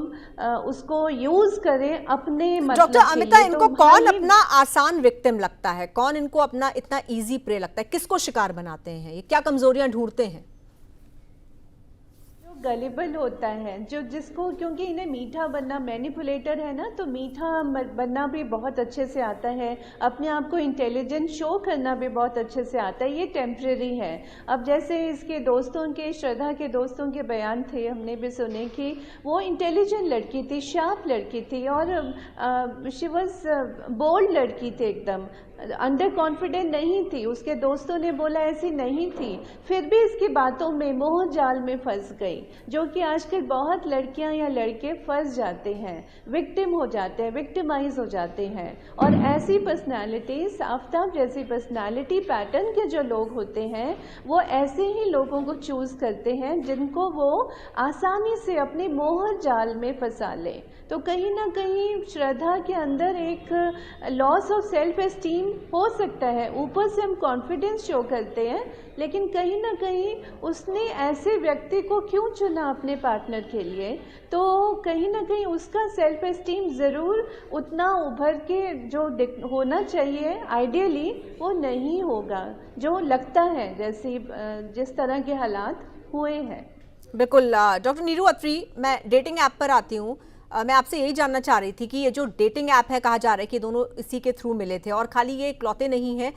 उसको यूज़ करें अपने मतलब डॉक्टर के अमिता, लिए। इनको तो कौन भाई अपना आसान विक्टिम लगता है? कौन इनको अपना इतना इजी प्रे लगता है? किसको शिकार बनाते हैं? ये क्या कमजोरियां ढूंढते हैं? गलिबल होता है, जो जिसको, क्योंकि इन्हें मीठा बनना, मैनिपुलेटर है ना, तो मीठा बनना भी बहुत अच्छे से आता है, अपने आप को इंटेलिजेंट शो करना भी बहुत अच्छे से आता है। ये टेम्परेरी है। अब जैसे इसके दोस्तों के, श्रद्धा के दोस्तों के बयान थे, हमने भी सुने कि वो इंटेलिजेंट लड़की थी, शार्प लड़की थी और शी वॉज बोल्ड लड़की थी, एकदम अंडर कॉन्फिडेंट नहीं थी। उसके दोस्तों ने बोला ऐसी नहीं थी, फिर भी इसकी बातों में मोह जाल में फंस गई, जो कि आजकल बहुत लड़कियां या लड़के फंस जाते हैं, विक्टिम हो जाते हैं, विक्टिमाइज हो जाते हैं। और ऐसी पर्सनालिटीज, आफ्ताब जैसी पर्सनालिटी पैटर्न के जो लोग होते हैं वो ऐसे ही लोगों को चूज करते हैं जिनको वो आसानी से अपने मोह जाल में फंसा लें। तो कहीं ना कहीं श्रद्धा के अंदर एक लॉस ऑफ सेल्फ एस्टीम हो सकता है। ऊपर से हम कॉन्फिडेंस शो करते हैं, लेकिन कहीं ना कहीं उसने ऐसे व्यक्ति को क्यों चुना अपने पार्टनर के लिए, तो कहीं ना कहीं उसका सेल्फ एस्टीम ज़रूर उतना उभर के जो होना चाहिए आइडियली वो नहीं होगा, जो लगता है जैसे जिस तरह के हालात हुए हैं। बिल्कुल। डॉक्टर नीरू अत्री, मैं डेटिंग ऐप पर आती हूँ। मैं आपसे यही जानना चाह रही थी कि ये जो डेटिंग ऐप है, कहा जा रहा है कि दोनों इसी के थ्रू मिले थे, और खाली ये इकलौते नहीं हैं,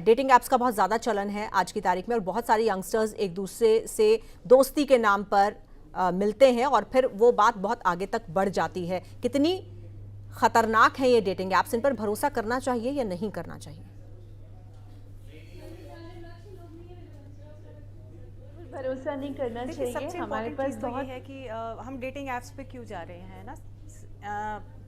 डेटिंग ऐप्स का बहुत ज़्यादा चलन है आज की तारीख में, और बहुत सारे यंगस्टर्स एक दूसरे से दोस्ती के नाम पर मिलते हैं और फिर वो बात बहुत आगे तक बढ़ जाती है। कितनी खतरनाक है ये डेटिंग ऐप्स? इन पर भरोसा करना चाहिए या नहीं करना चाहिए? भरोसा नहीं करना चाहिए। सबसे हमारे पास तो बहुत ये है कि हम डेटिंग ऐप्स पे क्यों जा रहे हैं ना,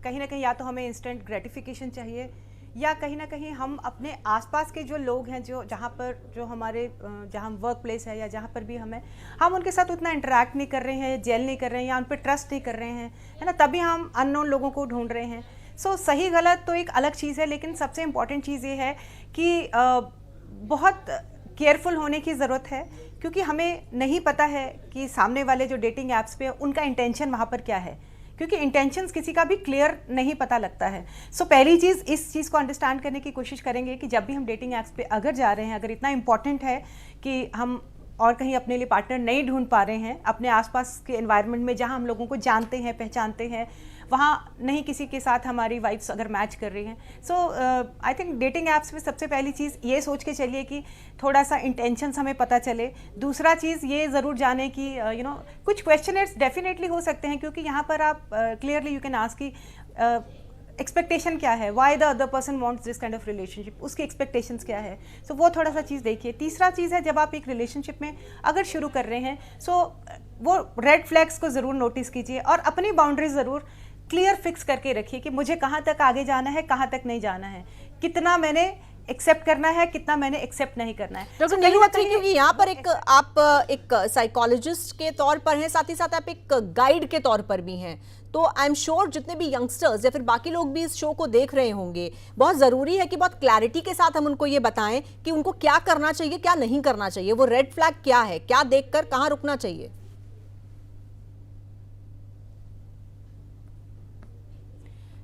कहीं ना कहीं या तो हमें इंस्टेंट ग्रेटिफिकेशन चाहिए, या कहीं ना कहीं हम अपने आसपास के जो लोग हैं, जो जहाँ पर जो हमारे जहाँ वर्क प्लेस है या जहाँ पर भी हम उनके साथ उतना इंटरेक्ट नहीं कर रहे हैं, जेल नहीं कर रहे हैं, या उन पर ट्रस्ट नहीं कर रहे हैं, है ना, तभी हम अननोन लोगों को ढूंढ रहे हैं। सो सही गलत तो एक अलग चीज़ है, लेकिन सबसे इम्पॉर्टेंट चीज़ ये है कि बहुत केयरफुल होने की ज़रूरत है, क्योंकि हमें नहीं पता है कि सामने वाले जो डेटिंग ऐप्स पे उनका इंटेंशन वहाँ पर क्या है, क्योंकि इंटेंशंस किसी का भी क्लियर नहीं पता लगता है। सो पहली चीज़, इस चीज़ को अंडरस्टैंड करने की कोशिश करेंगे कि जब भी हम डेटिंग ऐप्स पे अगर जा रहे हैं, अगर इतना इंपॉर्टेंट है कि हम और कहीं अपने लिए पार्टनर नहीं ढूंढ पा रहे हैं, अपने आसपास के एनवायरनमेंट में जहाँ हम लोगों को जानते हैं, पहचानते हैं, वहाँ नहीं किसी के साथ हमारी वाइब्स अगर मैच कर रही हैं, सो आई थिंक डेटिंग ऐप्स में सबसे पहली चीज़ ये सोच के चलिए कि थोड़ा सा इंटेंशंस हमें पता चले। दूसरा चीज़ ये ज़रूर जाने कि कुछ क्वेश्चनर्स डेफिनेटली हो सकते हैं, क्योंकि यहाँ पर आप क्लियरली यू कैन आस्क कि एक्सपेक्टेशन क्या है, why the other person wants this kind of relationship, उसकी एक्सपेक्टेशंस क्या है। सो वो थोड़ा सा चीज़ देखिए। तीसरा चीज़ है, जब आप एक रिलेशनशिप में अगर शुरू कर रहे हैं, सो वो रेड फ्लैग्स को ज़रूर नोटिस कीजिए और अपनी बाउंड्रीज ज़रूर क्लियर फिक्स करके रखिए कि मुझे कहाँ तक आगे जाना है, कहाँ तक नहीं जाना है, कितना मैंने एक्सेप्ट करना है, कितना मैंने एक्सेप्ट नहीं करना है। डॉक्टर नीरू अत्री, क्योंकि यहाँ पर आप एक साइकोलॉजिस्ट के तौर पर हैं, साथ ही साथ आप एक गाइड के तौर पर भी हैं, तो आई एम श्योर जितने भी यंगस्टर्स या फिर बाकी लोग भी इस शो को देख रहे होंगे, बहुत ज़रूरी है कि बहुत क्लैरिटी के साथ हम उनको ये बताएं कि उनको क्या करना चाहिए, क्या नहीं करना चाहिए, वो रेड फ्लैग क्या है, क्या देखकर कहाँ रुकना चाहिए।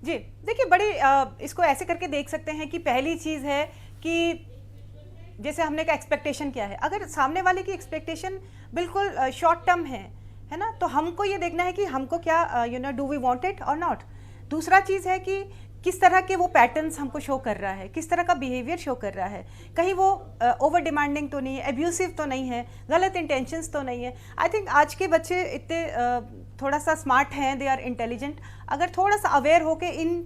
जी देखिए, बड़ी इसको ऐसे करके देख सकते हैं कि पहली चीज़ है कि जैसे हमने का एक्सपेक्टेशन क्या है, अगर सामने वाले की एक्सपेक्टेशन बिल्कुल शॉर्ट टर्म है ना, तो हमको ये देखना है कि हमको क्या डू वी वांट इट और नॉट। दूसरा चीज़ है कि किस तरह के वो पैटर्न्स हमको शो कर रहा है, किस तरह का बिहेवियर शो कर रहा है, कहीं वो ओवर डिमांडिंग तो नहीं है, एब्यूसिव तो नहीं है, गलत इंटेंशंस तो नहीं है। आई थिंक आज के बच्चे इतने थोड़ा सा स्मार्ट हैं, दे आर इंटेलिजेंट। अगर थोड़ा सा अवेयर होके इन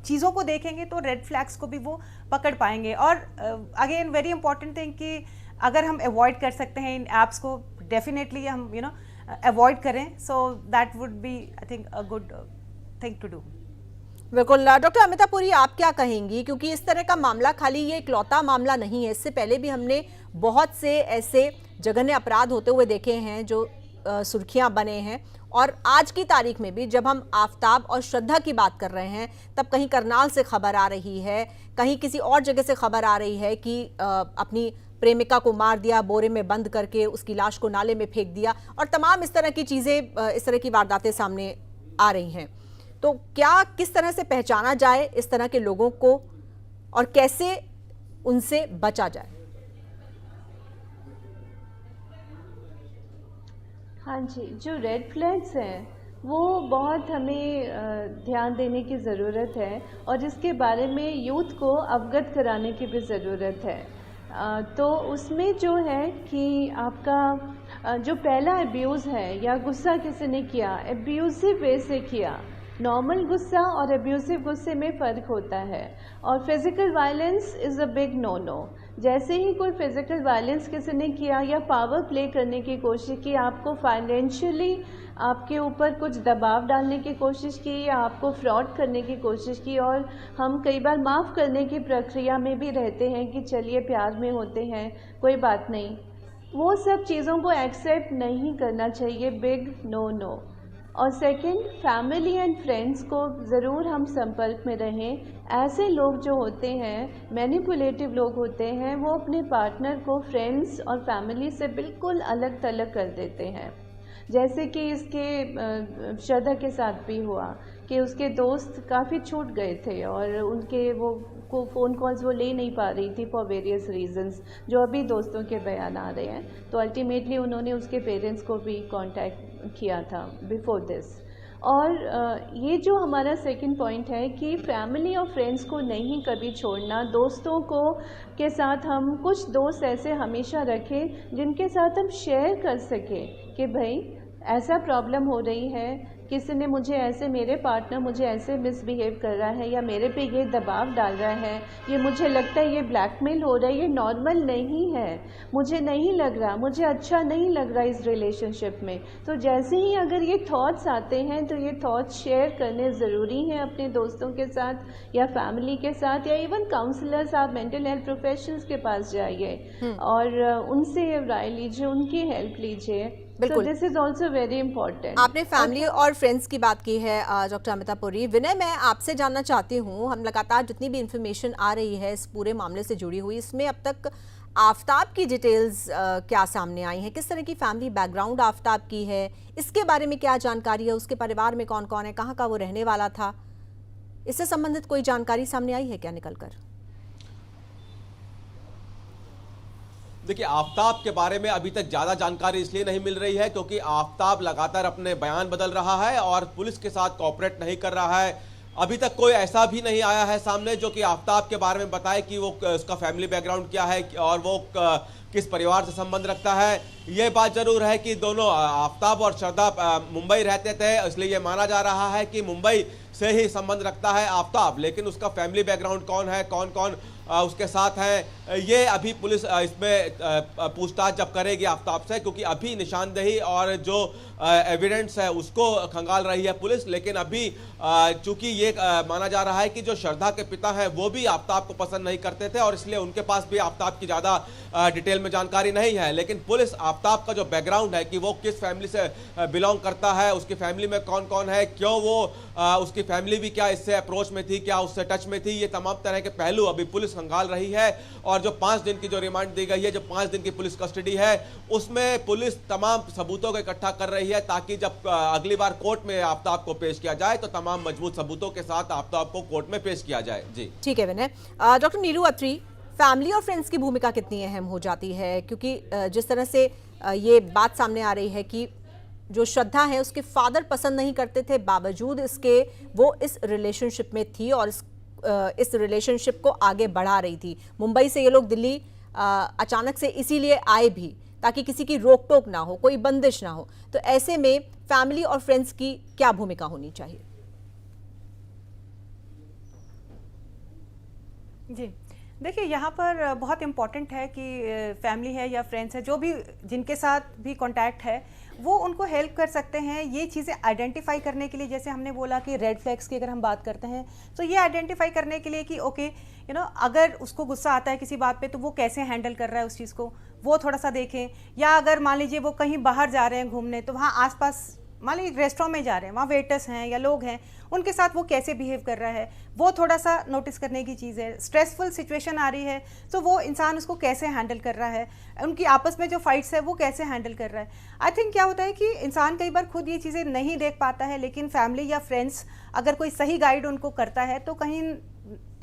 चीज़ों को देखेंगे तो रेड फ्लैग्स को भी वो पकड़ पाएंगे। और अगेन वेरी इंपॉर्टेंट थिंग कि अगर हम अवॉइड कर सकते हैं इन ऐप्स को, डेफिनेटली हम अवॉइड करें। So that would be I think a good thing to do. बिल्कुल। डॉक्टर अमिता पुरी, आप क्या कहेंगी, क्योंकि इस तरह का मामला खाली ये इकलौता मामला नहीं है, इससे पहले भी हमने बहुत से ऐसे जघन्य अपराध होते हुए देखे हैं जो सुर्खियां बने हैं। और आज की तारीख में भी जब हम आफताब और श्रद्धा की बात कर रहे हैं, तब कहीं करनाल से खबर आ रही है, कहीं किसी और जगह से खबर आ रही है कि अपनी प्रेमिका को मार दिया, बोरे में बंद करके उसकी लाश को नाले में फेंक दिया, और तमाम इस तरह की चीज़ें, इस तरह की वारदातें सामने आ रही हैं। तो क्या किस तरह से पहचाना जाए इस तरह के लोगों को और कैसे उनसे बचा जाए? हाँ जी, जो रेड फ्लैग्स हैं वो बहुत हमें ध्यान देने की ज़रूरत है और इसके बारे में यूथ को अवगत कराने की भी ज़रूरत है। तो उसमें जो है कि आपका जो पहला अब्यूज़ है या गुस्सा किसी ने किया, एब्यूसिव वे से किया, नॉर्मल गुस्सा और एब्यूसिव गुस्से में फ़र्क होता है। और physical violence is a big no no. जैसे ही कोई फिज़िकल वायलेंस किसी ने किया या पावर प्ले करने की कोशिश की, आपको फाइनेंशियली आपके ऊपर कुछ दबाव डालने की कोशिश की या आपको फ्रॉड करने की कोशिश की, और हम कई बार माफ़ करने की प्रक्रिया में भी रहते हैं कि चलिए प्यार में होते हैं, कोई बात नहीं, वो सब चीज़ों को एक्सेप्ट नहीं करना चाहिए, बिग नो नो। और सेकंड, फैमिली एंड फ्रेंड्स को ज़रूर हम संपर्क में रहें। ऐसे लोग जो होते हैं, मैनिपुलेटिव लोग होते हैं, वो अपने पार्टनर को फ्रेंड्स और फैमिली से बिल्कुल अलग थलग कर देते हैं। जैसे कि इसके श्रद्धा के साथ भी हुआ कि उसके दोस्त काफ़ी छूट गए थे और उनके वो को फ़ोन कॉल्स वो ले नहीं पा रही थी फॉर वेरियस रीजंस, जो अभी दोस्तों के बयान आ रहे हैं। तो अल्टीमेटली उन्होंने उसके पेरेंट्स को भी कांटेक्ट किया था बिफोर दिस। और ये जो हमारा सेकंड पॉइंट है कि फैमिली और फ्रेंड्स को नहीं कभी छोड़ना, दोस्तों को के साथ हम कुछ दोस्त ऐसे हमेशा रखें जिनके साथ हम शेयर कर सकें कि भाई ऐसा प्रॉब्लम हो रही है, किसी ने मुझे ऐसे, मेरे पार्टनर मुझे ऐसे मिसबिहेव कर रहा है या मेरे पे ये दबाव डाल रहा है, ये मुझे लगता है ये ब्लैकमेल हो रहा है, ये नॉर्मल नहीं है, मुझे नहीं लग रहा, मुझे अच्छा नहीं लग रहा इस रिलेशनशिप में। तो जैसे ही अगर ये थॉट्स आते हैं तो ये थॉट्स शेयर करने ज़रूरी हैं अपने दोस्तों के साथ या फैमिली के साथ, या इवन काउंसलर्स, आप मेंटल हेल्थ प्रोफेशनल्स के पास जाइए और उनसे राय लीजिए, उनकी हेल्प लीजिए। बिल्कुल, this is also very important. आपने फैमिली और फ्रेंड्स की बात की है डॉक्टर अमिता पुरी। विनय, मैं आपसे जानना चाहती हूँ, हम लगातार जितनी भी इंफॉर्मेशन आ रही है इस पूरे मामले से जुड़ी हुई, इसमें अब तक आफताब की डिटेल्स क्या सामने आई हैं? किस तरह की फैमिली बैकग्राउंड आफताब की है, इसके बारे में क्या जानकारी है, उसके परिवार में कौन कौन है, कहाँ का वो रहने वाला था, इससे संबंधित कोई जानकारी सामने आई है क्या निकल कर? देखिए, आफताब के बारे में अभी तक ज़्यादा जानकारी इसलिए नहीं मिल रही है क्योंकि आफताब लगातार अपने बयान बदल रहा है और पुलिस के साथ कोऑपरेट नहीं कर रहा है। अभी तक कोई ऐसा भी नहीं आया है सामने जो कि आफताब के बारे में बताए कि वो उसका फैमिली बैकग्राउंड क्या है और वो किस परिवार से संबंध रखता है। ये बात जरूर है कि दोनों आफताब और श्रद्धा मुंबई रहते थे, इसलिए ये माना जा रहा है कि मुंबई से ही संबंध रखता है आफताब, लेकिन उसका फैमिली बैकग्राउंड कौन है, कौन कौन उसके साथ है, ये अभी पुलिस इसमें पूछताछ जब करेगी आफताब से, क्योंकि अभी निशानदेही और जो एविडेंस है उसको खंगाल रही है पुलिस। लेकिन अभी चूंकि ये माना जा रहा है कि जो श्रद्धा के पिता हैं वो भी आफताब को पसंद नहीं करते थे और इसलिए उनके पास भी आफताब की ज़्यादा डिटेल में जानकारी नहीं है। लेकिन पुलिस आफताब का जो बैकग्राउंड है कि वो किस फैमिली से बिलोंग करता है, उसकी फैमिली में कौन कौन है, क्यों वो उसकी फैमिली भी क्या इससे अप्रोच में थी, क्या उससे टच में थी, ये तमाम तरह के पहलू अभी पुलिस खंगाल रही है। और जो 5 दिन की जो रिमांड दी गई है, जो 5 दिन की पुलिस कस्टडी है, उसमें पुलिस तमाम सबूतों को इकट्ठा कर रही है ताकि जब अगली बार कोर्ट में आफताब को पेश किया जाए तो तमाम मजबूत सबूतों के साथ आफताब को कोर्ट में पेश किया जाए। जी ठीक है विनय। डॉक्टर नीरू अत्री, फैमिली और फ्रेंड्स की भूमिका कितनी अहम हो जाती है? क्योंकि जिस तरह से ये बात सामने आ रही है कि जो श्रद्धा है उसके फादर पसंद नहीं करते थे, बावजूद इसके वो इस रिलेशनशिप में थी और इस रिलेशनशिप को आगे बढ़ा रही थी। मुंबई से ये लोग दिल्ली अचानक से इसीलिए आए भी ताकि किसी की रोक टोक ना हो, कोई बंदिश ना हो। तो ऐसे में फैमिली और फ्रेंड्स की क्या भूमिका होनी चाहिए? जी देखिए, यहाँ पर बहुत इम्पॉर्टेंट है कि फैमिली है या फ्रेंड्स है, जो भी जिनके साथ भी कांटेक्ट है, वो उनको हेल्प कर सकते हैं ये चीज़ें आइडेंटिफाई करने के लिए। जैसे हमने बोला कि रेड फ्लैग्स की अगर हम बात करते हैं तो ये आइडेंटिफाई करने के लिए कि ओके अगर उसको गुस्सा आता है किसी बात पे तो वो कैसे हैंडल कर रहा है उस चीज़ को, वो थोड़ा सा देखें। या अगर मान लीजिए वो कहीं बाहर जा रहे हैं घूमने, तो वहाँ आसपास मान लीजिए रेस्टोरेंट में जा रहे हैं, वहाँ वेटर्स हैं या लोग हैं, उनके साथ वो कैसे बिहेव कर रहा है वो थोड़ा सा नोटिस करने की चीज़ है। स्ट्रेसफुल सिचुएशन आ रही है तो वो इंसान उसको कैसे हैंडल कर रहा है, उनकी आपस में जो फाइट्स है वो कैसे हैंडल कर रहा है। आई थिंक क्या होता है कि इंसान कई बार खुद ये चीज़ें नहीं देख पाता है, लेकिन फैमिली या फ्रेंड्स अगर कोई सही गाइड उनको करता है तो कहीं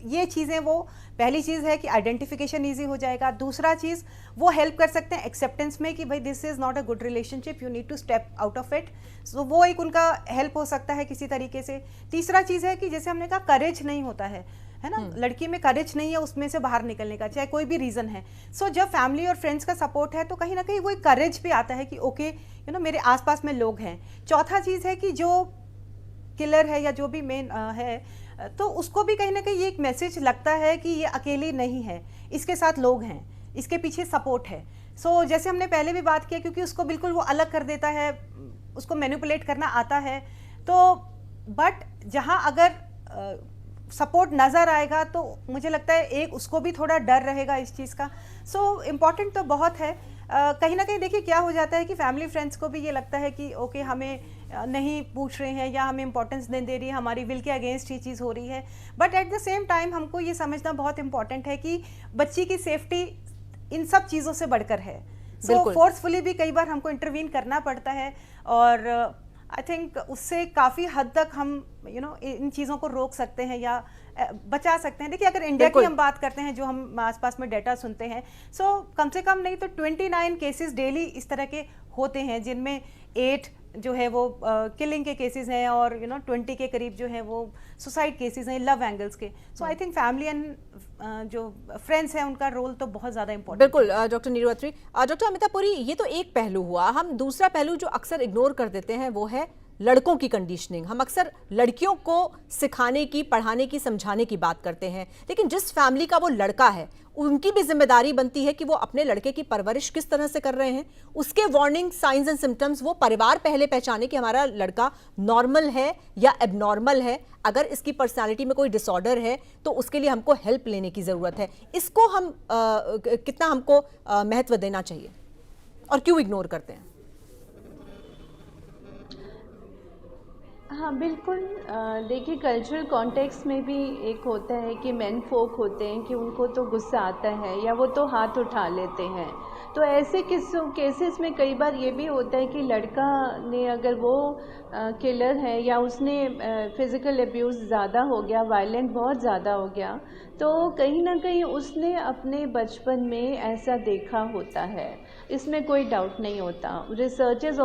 ये चीज़ें, वो पहली चीज़ है कि आइडेंटिफिकेशन ईजी हो जाएगा। दूसरा चीज़ वो हेल्प कर सकते हैं एक्सेप्टेंस में कि भाई this is not a good relationship, you need to step out of it. So वो एक उनका हेल्प हो सकता है किसी तरीके से। तीसरा चीज़ है कि जैसे हमने कहा करेज नहीं होता है ना, लड़की में करेज नहीं है उसमें से बाहर निकलने का, चाहे कोई भी रीज़न है। सो जब फैमिली और फ्रेंड्स का सपोर्ट है तो कहीं ना कहीं वो एक करेज भी आता है कि ओके मेरे आसपास में लोग हैं। चौथा चीज़ है कि जो किलर है या जो भी मेन है, तो उसको भी कहीं ना कहीं ये एक मैसेज लगता है कि ये अकेली नहीं है, इसके साथ लोग हैं, इसके पीछे सपोर्ट है। सो जैसे हमने पहले भी बात किया, क्योंकि उसको बिल्कुल वो अलग कर देता है, उसको मैनिपुलेट करना आता है, तो बट जहाँ अगर सपोर्ट नज़र आएगा तो मुझे लगता है एक उसको भी थोड़ा डर रहेगा इस चीज़ का। सो इम्पॉर्टेंट तो बहुत है। कहीं ना कहीं देखिए क्या हो जाता है कि फैमिली फ्रेंड्स को भी ये लगता है कि ओके हमें नहीं पूछ रहे हैं या हमें इंपॉर्टेंस नहीं दे रही है, हमारी विल के अगेंस्ट ही चीज़ हो रही है। But at the same time हमको ये समझना बहुत इंपॉर्टेंट है कि बच्ची की सेफ्टी इन सब चीज़ों से बढ़कर है। सो फोर्सफुली भी कई बार हमको इंटरवीन करना पड़ता है और आई थिंक उससे काफ़ी हद तक हम इन चीज़ों को रोक सकते हैं या बचा सकते हैं। देखिए अगर इंडिया की हम बात करते हैं, जो हम आसपास में डेटा सुनते हैं, सो कम से कम नहीं तो 29 केसेस डेली इस तरह के होते हैं, जिनमें 8 जो है वो किलिंग के केसेस हैं और 20 के करीब जो है वो सुसाइड केसेस हैं, लव एंगल्स के। सो आई थिंक फैमिली एंड जो फ्रेंड्स हैं उनका रोल तो बहुत ज़्यादा इंपॉर्टेंट। बिल्कुल डॉक्टर नीरू अत्री। डॉक्टर अमिता पुरी, ये तो एक पहलू हुआ। हम दूसरा पहलू जो अक्सर इग्नोर कर देते हैं वो है लड़कों की कंडीशनिंग। हम अक्सर लड़कियों को सिखाने की, पढ़ाने की, समझाने की बात करते हैं, लेकिन जिस फैमिली का वो लड़का है उनकी भी जिम्मेदारी बनती है कि वो अपने लड़के की परवरिश किस तरह से कर रहे हैं, उसके वार्निंग साइंस एंड सिम्टम्स वो परिवार पहले पहचाने कि हमारा लड़का नॉर्मल है या एबनॉर्मल है। अगर इसकी पर्सनालिटी में कोई डिसऑर्डर है तो उसके लिए हमको हेल्प लेने की ज़रूरत है। इसको हम कितना हमको महत्व देना चाहिए और क्यों इग्नोर करते हैं? हाँ बिल्कुल। देखिए कल्चरल कॉन्टेक्स्ट में भी एक होता है कि मेन फोक होते हैं कि उनको तो गुस्सा आता है या वो तो हाथ उठा लेते हैं। तो ऐसे केसेस में कई बार ये भी होता है कि लड़का ने अगर वो किलर है या उसने फिज़िकल अब्यूज़ ज़्यादा हो गया, वायलेंट बहुत ज़्यादा हो गया, तो कहीं ना कहीं उसने अपने बचपन में ऐसा देखा होता है, इसमें कोई डाउट नहीं होता। रिसर्चेस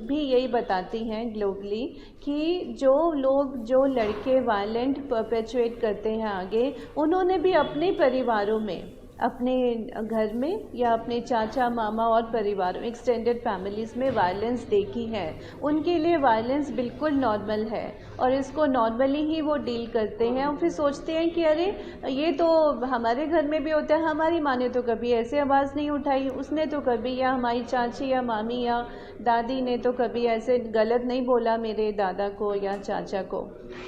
भी यही बताती हैं ग्लोबली कि जो लड़के वायलेंट परपेचुएट करते हैं आगे, उन्होंने भी अपने परिवारों में, अपने घर में या अपने चाचा मामा और परिवारों, एक्सटेंडेड फैमिलीज़ में वायलेंस देखी है। उनके लिए वायलेंस बिल्कुल नॉर्मल है और इसको नॉर्मली ही वो डील करते हैं और फिर सोचते हैं कि अरे ये तो हमारे घर में भी होता है, हमारी माँ ने तो कभी ऐसे आवाज़ नहीं उठाई, उसने तो कभी, या हमारी चाची या मामी या दादी ने तो कभी ऐसे गलत नहीं बोला मेरे दादा को या चाचा को।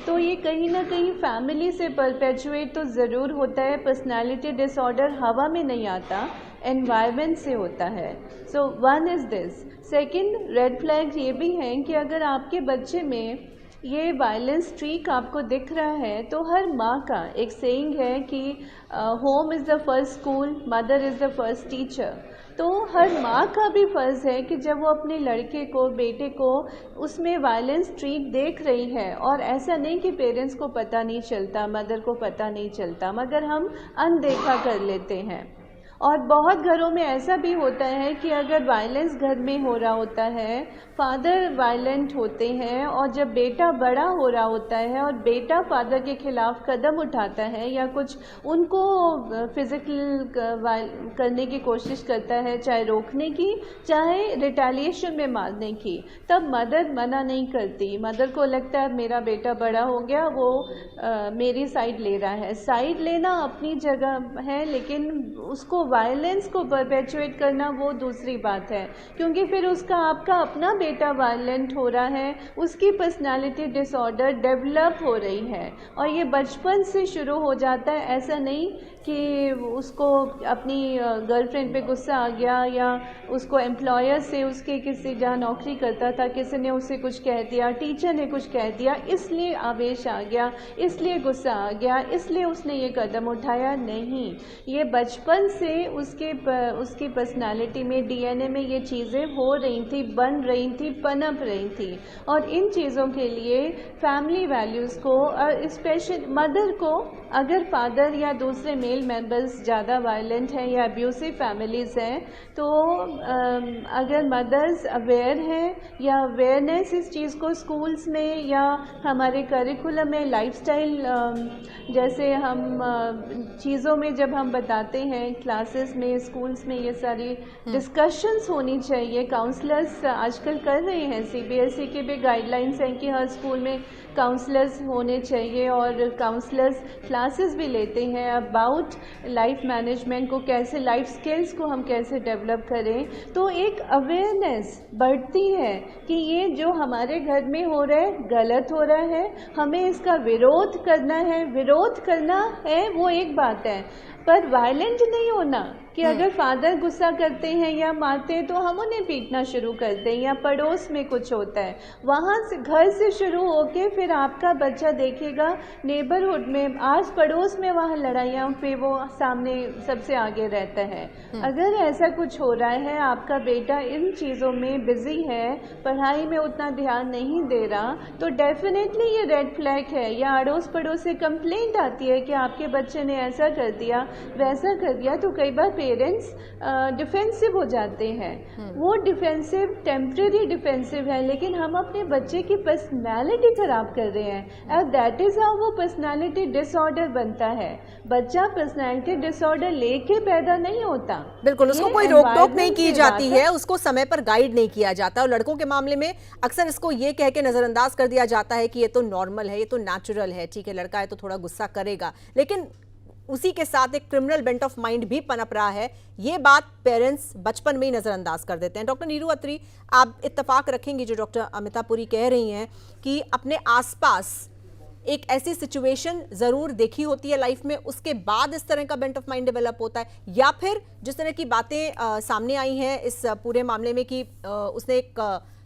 तो ये कहीं ना कहीं फैमिली से परपेचुएट तो ज़रूर होता है। पर्सनैलिटी डिसऑर्डर हवा में नहीं आता, एनवायरनमेंट से होता है। So one is this. Second, red flags ये भी हैं कि अगर आपके बच्चे में ये वायलेंस स्ट्रीक आपको दिख रहा है, तो हर माँ का एक सेइंग है कि home is the first school, mother is the first teacher. तो हर माँ का भी फ़र्ज़ है कि जब वो अपने लड़के को, बेटे को उसमें वायलेंस ट्रीट देख रही है, और ऐसा नहीं कि पेरेंट्स को पता नहीं चलता, मदर को पता नहीं चलता, मगर हम अनदेखा कर लेते हैं। और बहुत घरों में ऐसा भी होता है कि अगर वायलेंस घर में हो रहा होता है, फादर वायलेंट होते हैं, और जब बेटा बड़ा हो रहा होता है और बेटा फादर के खिलाफ कदम उठाता है या कुछ उनको फिजिकल करने की कोशिश करता है, चाहे रोकने की चाहे रिटेलिएशन में मारने की, तब मदर मना नहीं करती। मदर को लगता है मेरा बेटा बड़ा हो गया, वो मेरी साइड ले रहा है। साइड लेना अपनी जगह है, लेकिन उसको वायलेंस को परपेचुएट करना वो दूसरी बात है, क्योंकि फिर उसका आपका अपना बेटा वायलेंट हो रहा है, उसकी पर्सनालिटी डिसऑर्डर डेवलप हो रही है, और ये बचपन से शुरू हो जाता है। ऐसा नहीं कि उसको अपनी गर्लफ्रेंड पे गुस्सा आ गया, या उसको एम्प्लॉयर से, उसके किसी जहाँ नौकरी करता था किसी ने उसे कुछ कह दिया, टीचर ने कुछ कह दिया, इसलिए आवेश आ गया, इसलिए गुस्सा आ गया, इसलिए उसने ये कदम उठाया। नहीं, ये बचपन से उसकी पर्सनालिटी में, डीएनए में ये चीज़ें हो रही थी, बन रही थी, पनप रही थी। और इन चीज़ों के लिए फैमिली वैल्यूज़ को, स्पेशल मदर को, अगर फादर या दूसरे मेल मेंबर्स ज़्यादा वायलेंट हैं या अब्यूसिव फैमिलीज़ हैं, तो अगर मदर्स अवेयर हैं या अवेयरनेस इस चीज़ को स्कूल्स में या हमारे करिकुलम में, लाइफस्टाइल जैसे हम चीज़ों में जब हम बताते हैं क्लासेस में, स्कूल्स में, ये सारी डिस्कशंस होनी चाहिए। काउंसलर्स आजकल कर रहे हैं, सीबीएसई के भी गाइडलाइंस हैं कि हर स्कूल में काउंसलर्स होने चाहिए, और काउंसलर्स क्लासेस भी लेते हैं अबाउट लाइफ मैनेजमेंट को, कैसे लाइफ स्किल्स को हम कैसे डेवलप करें। तो एक अवेयरनेस बढ़ती है कि ये जो हमारे घर में हो रहा है गलत हो रहा है, हमें इसका विरोध करना है। विरोध करना है वो एक बात है, पर वायलेंट नहीं होना कि अगर फादर गुस्सा करते हैं या मारते हैं तो हम उन्हें पीटना शुरू कर दें, या पड़ोस में कुछ होता है, वहाँ से घर से शुरू होके फिर आपका बच्चा देखेगा नेबरहुड में, आस पड़ोस में, वहाँ लड़ाइयाँ पे वो सामने सबसे आगे रहता है। अगर ऐसा कुछ हो रहा है, आपका बेटा इन चीज़ों में बिजी है, पढ़ाई में उतना ध्यान नहीं दे रहा, तो डेफिनेटली ये रेड फ्लैग है। या अड़ोस पड़ोस से कंप्लेंट आती है कि आपके बच्चे ने ऐसा कर दिया, वैसा कर दिया, तो कई बार पेरेंट्स डिफेंसिव हो जाते हैं। वो डिफेंसिव टेम्परेरी डिफेंसिव है, लेकिन हम अपने बच्चे की पर्सनालिटी खराब कर रहे हैं, एंड दैट इज हाउ वो पर्सनालिटी डिसऑर्डर बनता है। बच्चा पर्सनालिटी डिसऑर्डर लेके पैदा नहीं होता। बिल्कुल, उसको कोई रोक टोक नहीं की जाती है, उसको समय पर गाइड नहीं किया जाता। और लड़कों के मामले में अक्सर इसको ये कह के नजरअंदाज कर दिया जाता है कि ये तो नॉर्मल है, ये तो नेचुरल है, ठीक है, लड़का है तो थोड़ा गुस्सा करेगा, लेकिन उसी के साथ एक क्रिमिनल बेंट ऑफ माइंड भी पनप रहा है। ये बात पेरेंट्स बचपन में ही नजरअंदाज कर देते हैं। डॉक्टर नीरू अत्री, आप इत्तेफाक रखेंगी जो डॉक्टर अमिता पुरी कह रही हैं कि अपने आसपास एक ऐसी सिचुएशन जरूर देखी होती है लाइफ में, उसके बाद इस तरह का बेंट ऑफ माइंड डेवलप होता है, या फिर जिस तरह की बातें सामने आई हैं इस पूरे मामले में कि उसने एक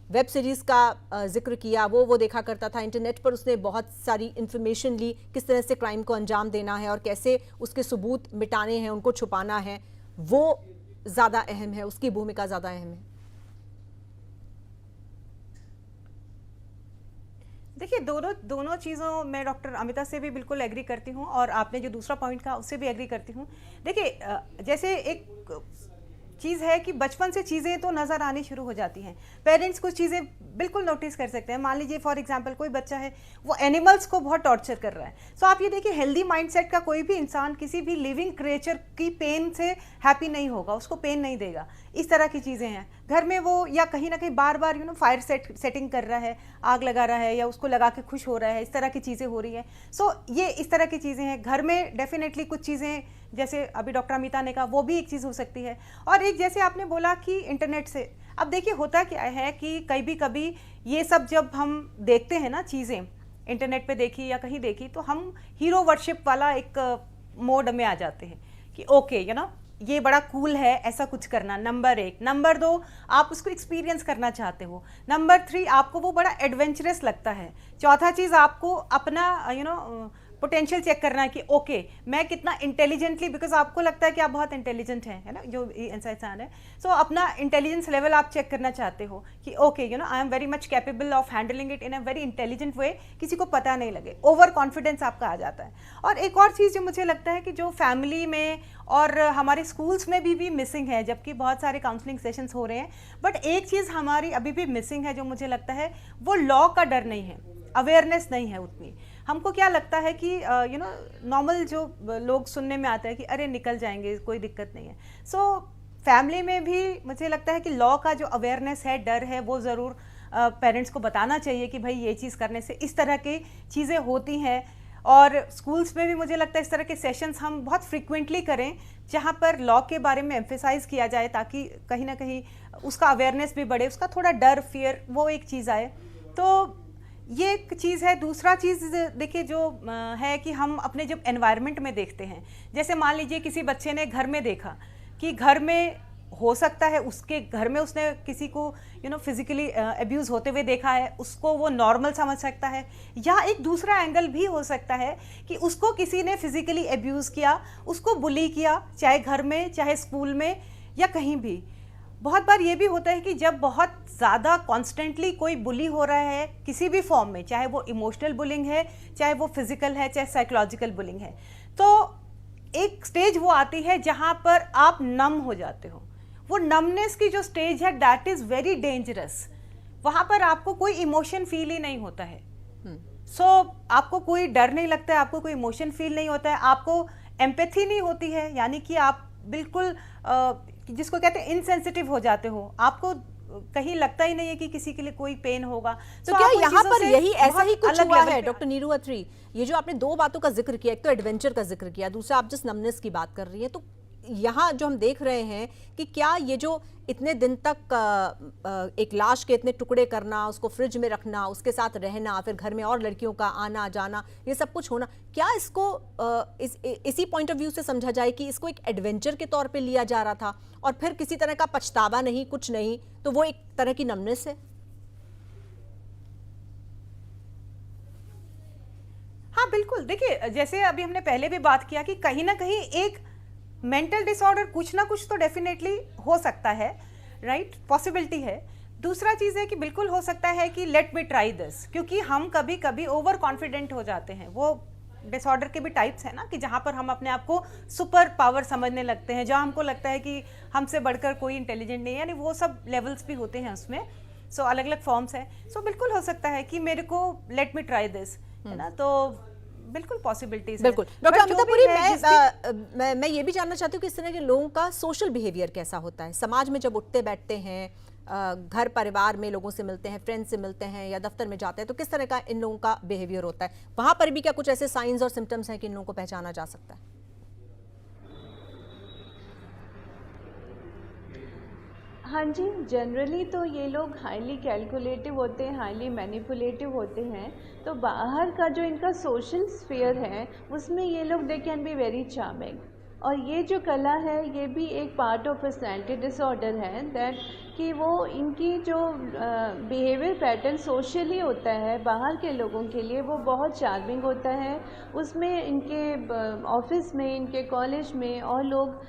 वेब सीरीज का जिक्र किया, वो देखा करता था, इंटरनेट पर उसने बहुत सारी इंफॉर्मेशन ली किस तरह से क्राइम को अंजाम देना है और कैसे उसके सबूत मिटाने हैं, उनको छुपाना है, वो ज़्यादा अहम है, उसकी भूमिका ज़्यादा अहम है। देखिए, दोनों चीज़ों मैं डॉक्टर अमिता से भी बिल्कुल एग्री करती हूँ, और आपने जो दूसरा पॉइंट कहा उससे भी एग्री करती हूँ। देखिए, जैसे एक चीज़ है कि बचपन से चीज़ें तो नज़र आनी शुरू हो जाती हैं, पेरेंट्स कुछ चीज़ें बिल्कुल नोटिस कर सकते हैं। मान लीजिए फॉर एग्जांपल कोई बच्चा है, वो एनिमल्स को बहुत टॉर्चर कर रहा है, सो आप ये देखिए, हेल्दी माइंडसेट का कोई भी इंसान किसी भी लिविंग क्रिएचर की पेन से हैप्पी नहीं होगा, उसको पेन नहीं देगा। इस तरह की चीज़ें हैं घर में, वो या कहीं ना कहीं बार बार फायर सेटिंग कर रहा है, आग लगा रहा है, या उसको लगा के खुश हो रहा है, इस तरह की चीज़ें हो रही है। सो ये इस तरह की चीज़ें हैं घर में। डेफिनेटली कुछ चीज़ें जैसे अभी डॉक्टर अमिता ने कहा, वो भी एक चीज़ हो सकती है। और एक जैसे आपने बोला कि इंटरनेट से, अब देखिए होता क्या है कि कभी ये सब जब हम देखते हैं ना, चीज़ें इंटरनेट पे देखी या कहीं देखी, तो हम हीरो वर्शिप वाला एक मोड में आ जाते हैं कि ओके ये बड़ा कूल है ऐसा कुछ करना, नंबर 1। नंबर 2, आप उसको एक्सपीरियंस करना चाहते हो। नंबर 3, आपको वो बड़ा एडवेंचरस लगता है। चौथा चीज़, आपको अपना पोटेंशियल चेक करना कि ओके मैं कितना इंटेलिजेंटली, बिकॉज आपको लगता है कि आप बहुत इंटेलिजेंट हैं, है ना, जो इंसान है, सो अपना इंटेलिजेंस लेवल आप चेक करना चाहते हो कि okay you know I am very much capable of handling it in a very intelligent way, किसी को पता नहीं लगे, ओवर कॉन्फिडेंस आपका आ जाता है। और एक और चीज़ जो मुझे लगता है कि जो फैमिली में और हमारे स्कूल्स में भी मिसिंग है, जबकि बहुत सारे काउंसलिंग सेशंस हो रहे हैं, बट एक चीज़ हमारी अभी भी मिसिंग है जो मुझे लगता है, वो लॉ का डर नहीं है, अवेयरनेस नहीं है उतनी। हमको क्या लगता है कि यू नो नॉर्मल जो लोग सुनने में आता है कि अरे निकल जाएंगे, कोई दिक्कत नहीं है। सो फैमिली में भी मुझे लगता है कि लॉ का जो अवेयरनेस है, डर है, वो ज़रूर पेरेंट्स को बताना चाहिए कि भाई ये चीज़ करने से इस तरह की चीज़ें होती हैं। और स्कूल्स में भी मुझे लगता है इस तरह के सेशंस हम बहुत फ्रीक्वेंटली करें, जहाँ पर लॉ के बारे में एम्फेसाइज किया जाए, ताकि कहीं ना कहीं उसका अवेयरनेस भी बढ़े, उसका थोड़ा डर, फियर, वो एक चीज़ आए। तो ये एक चीज़ है। दूसरा चीज़ देखिए जो है कि हम अपने जब एनवायरनमेंट में देखते हैं, जैसे मान लीजिए किसी बच्चे ने घर में देखा कि घर में हो सकता है उसके घर में उसने किसी को यू नो फिजिकली अब्यूज़ होते हुए देखा है, उसको वो नॉर्मल समझ सकता है। या एक दूसरा एंगल भी हो सकता है कि उसको किसी ने फिजिकली अब्यूज़ किया, उसको बुली किया, चाहे घर में, चाहे स्कूल में, या कहीं भी। बहुत बार ये भी होता है कि जब बहुत ज़्यादा कॉन्स्टेंटली कोई बुली हो रहा है किसी भी फॉर्म में, चाहे वो इमोशनल बुलिंग है, चाहे वो फिजिकल है, चाहे साइकोलॉजिकल बुलिंग है, तो एक स्टेज वो आती है जहाँ पर आप नम हो जाते हो। वो नमनेस की जो स्टेज है, दैट इज़ वेरी डेंजरस। वहाँ पर आपको कोई इमोशन फील ही नहीं होता है। सो आपको कोई डर नहीं लगता है, आपको कोई इमोशन फील नहीं होता है, आपको एम्पैथी नहीं होती है, यानी कि आप बिल्कुल जिसको कहते हैं इनसेंसिटिव हो जाते हो, आपको कहीं लगता ही नहीं है कि किसी के लिए कोई पेन होगा। तो क्या यहाँ पर यही ऐसा ही कुछ हुआ है डॉक्टर नीरू अत्री? ये जो आपने दो बातों का जिक्र किया, एक तो एडवेंचर का जिक्र किया, दूसरा आप जिस नमनेस की बात कर रही हैं, तो यहाँ जो हम देख रहे हैं कि क्या ये जो इतने दिन तक एक लाश के इतने टुकड़े करना, उसको फ्रिज में रखना, उसके साथ रहना, फिर घर में और लड़कियों का आना जाना, ये सब कुछ होना, क्या इसको इसी पॉइंट ऑफ व्यू से समझा जाए कि इसको एक एडवेंचर के तौर पे लिया जा रहा था और फिर किसी तरह का पछतावा नहीं, कुछ नहीं, तो वो एक तरह की नमनेस है? हाँ बिल्कुल। देखिए जैसे अभी हमने पहले भी बात किया कि कहीं ना कहीं एक मेंटल डिसऑर्डर कुछ ना कुछ तो डेफिनेटली हो सकता है, राइट, पॉसिबिलिटी है। दूसरा चीज़ है कि बिल्कुल हो सकता है कि लेट मी ट्राई दिस, क्योंकि हम कभी कभी ओवर कॉन्फिडेंट हो जाते हैं। वो डिसऑर्डर के भी टाइप्स हैं ना, कि जहाँ पर हम अपने आप को सुपर पावर समझने लगते हैं, जहाँ हमको लगता है कि हमसे बढ़कर कोई इंटेलिजेंट नहीं है, यानी वो सब लेवल्स भी होते हैं उसमें। सो अलग अलग फॉर्म्स हैं। सो बिल्कुल हो सकता है कि मेरे को लेट मी ट्राई दिस, है ना, तो बिल्कुल पॉसिबिलिटीज। बिल्कुल डॉक्टर अमितापुरी, मैं ये भी जानना चाहती हूँ कि इस तरह के लोगों का सोशल बिहेवियर कैसा होता है समाज में, जब उठते बैठते हैं, घर परिवार में लोगों से मिलते हैं, फ्रेंड्स से मिलते हैं या दफ्तर में जाते हैं, तो किस तरह का इन लोगों का बिहेवियर होता है? वहां पर भी क्या कुछ ऐसे साइंस और सिम्टम्स हैं कि इन लोगों को पहचाना जा सकता है? हाँ जी, जनरली तो ये लोग हाईली कैलकुलेटिव होते हैं, हाईली मैनिपुलेटिव होते हैं। तो बाहर का जो इनका सोशल स्फीयर है उसमें ये लोग they can be very charming. और ये जो कला है ये भी एक पार्ट ऑफ पर्सनैलिटी डिसऑर्डर है, दैट कि वो इनकी जो बिहेवियर पैटर्न सोशली होता है बाहर के लोगों के लिए वो बहुत चार्मिंग होता है। उसमें इनके ऑफिस में, इनके कॉलेज में और लोग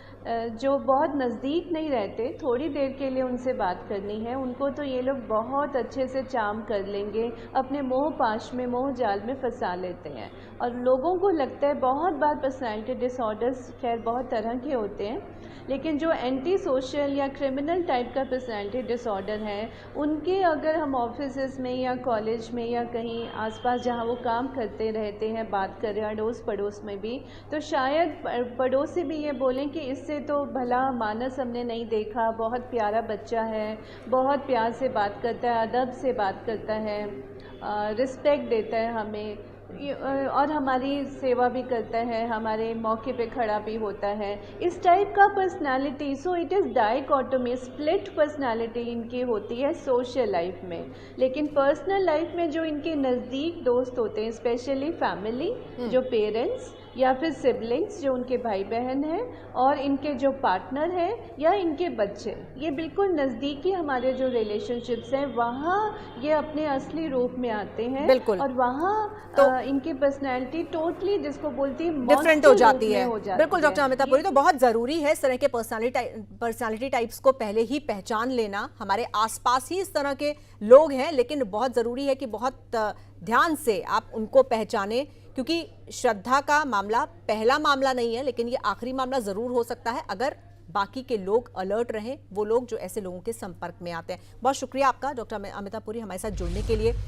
जो बहुत नज़दीक नहीं रहते, थोड़ी देर के लिए उनसे बात करनी है, उनको तो ये लोग बहुत अच्छे से चार्म कर लेंगे, अपने मोह पाश में, मोह जाल में फंसा लेते हैं। और लोगों को लगता है, बहुत बार पर्सनैलिटी डिसऑर्डर्स खैर बहुत तरह के होते हैं, लेकिन जो एंटी सोशल या क्रिमिनल टाइप का पर्सनैलिटी डिसऑर्डर है, उनके अगर हम ऑफिस में या कॉलेज में या कहीं आसपास जहाँ वो काम करते रहते हैं बात कर रहे हैं, अड़ोस पड़ोस में भी, तो शायद पड़ोसी भी ये बोलें कि इससे तो भला मानस हमने नहीं देखा, बहुत प्यारा बच्चा है, बहुत प्यार से बात करता है, अदब से बात करता है, रिस्पेक्ट देता है हमें और हमारी सेवा भी करता है, हमारे मौके पे खड़ा भी होता है, इस टाइप का personality. So it is dichotomy, split personality इनकी होती है सोशल लाइफ में। लेकिन पर्सनल लाइफ में जो इनके नज़दीक दोस्त होते हैं, स्पेशली फैमिली, जो पेरेंट्स या फिर सिबलिंग्स जो उनके भाई बहन हैं और इनके जो पार्टनर हैं या इनके बच्चे, ये बिल्कुल नज़दीकी हमारे जो रिलेशनशिप्स हैं वहाँ ये अपने असली रूप में आते हैं। बिल्कुल। और वहाँ इनकी पर्सनैलिटी टोटली जिसको बोलती है डिफरेंट हो जाती है। बिल्कुल बिल्कुल डॉक्टर अमिता पुरी, तो बहुत ज़रूरी है इस तरह के पर्सनालिटी टाइप्स को पहले ही पहचान लेना। हमारे आसपास ही इस तरह के लोग हैं, लेकिन बहुत ज़रूरी है कि बहुत ध्यान से आप उनको पहचानें, क्योंकि श्रद्धा का मामला पहला मामला नहीं है, लेकिन ये आखिरी मामला ज़रूर हो सकता है अगर बाकी के लोग अलर्ट रहें, वो लोग जो ऐसे लोगों के संपर्क में आते हैं। बहुत शुक्रिया आपका डॉक्टर अमिता पुरी हमारे साथ जुड़ने के लिए।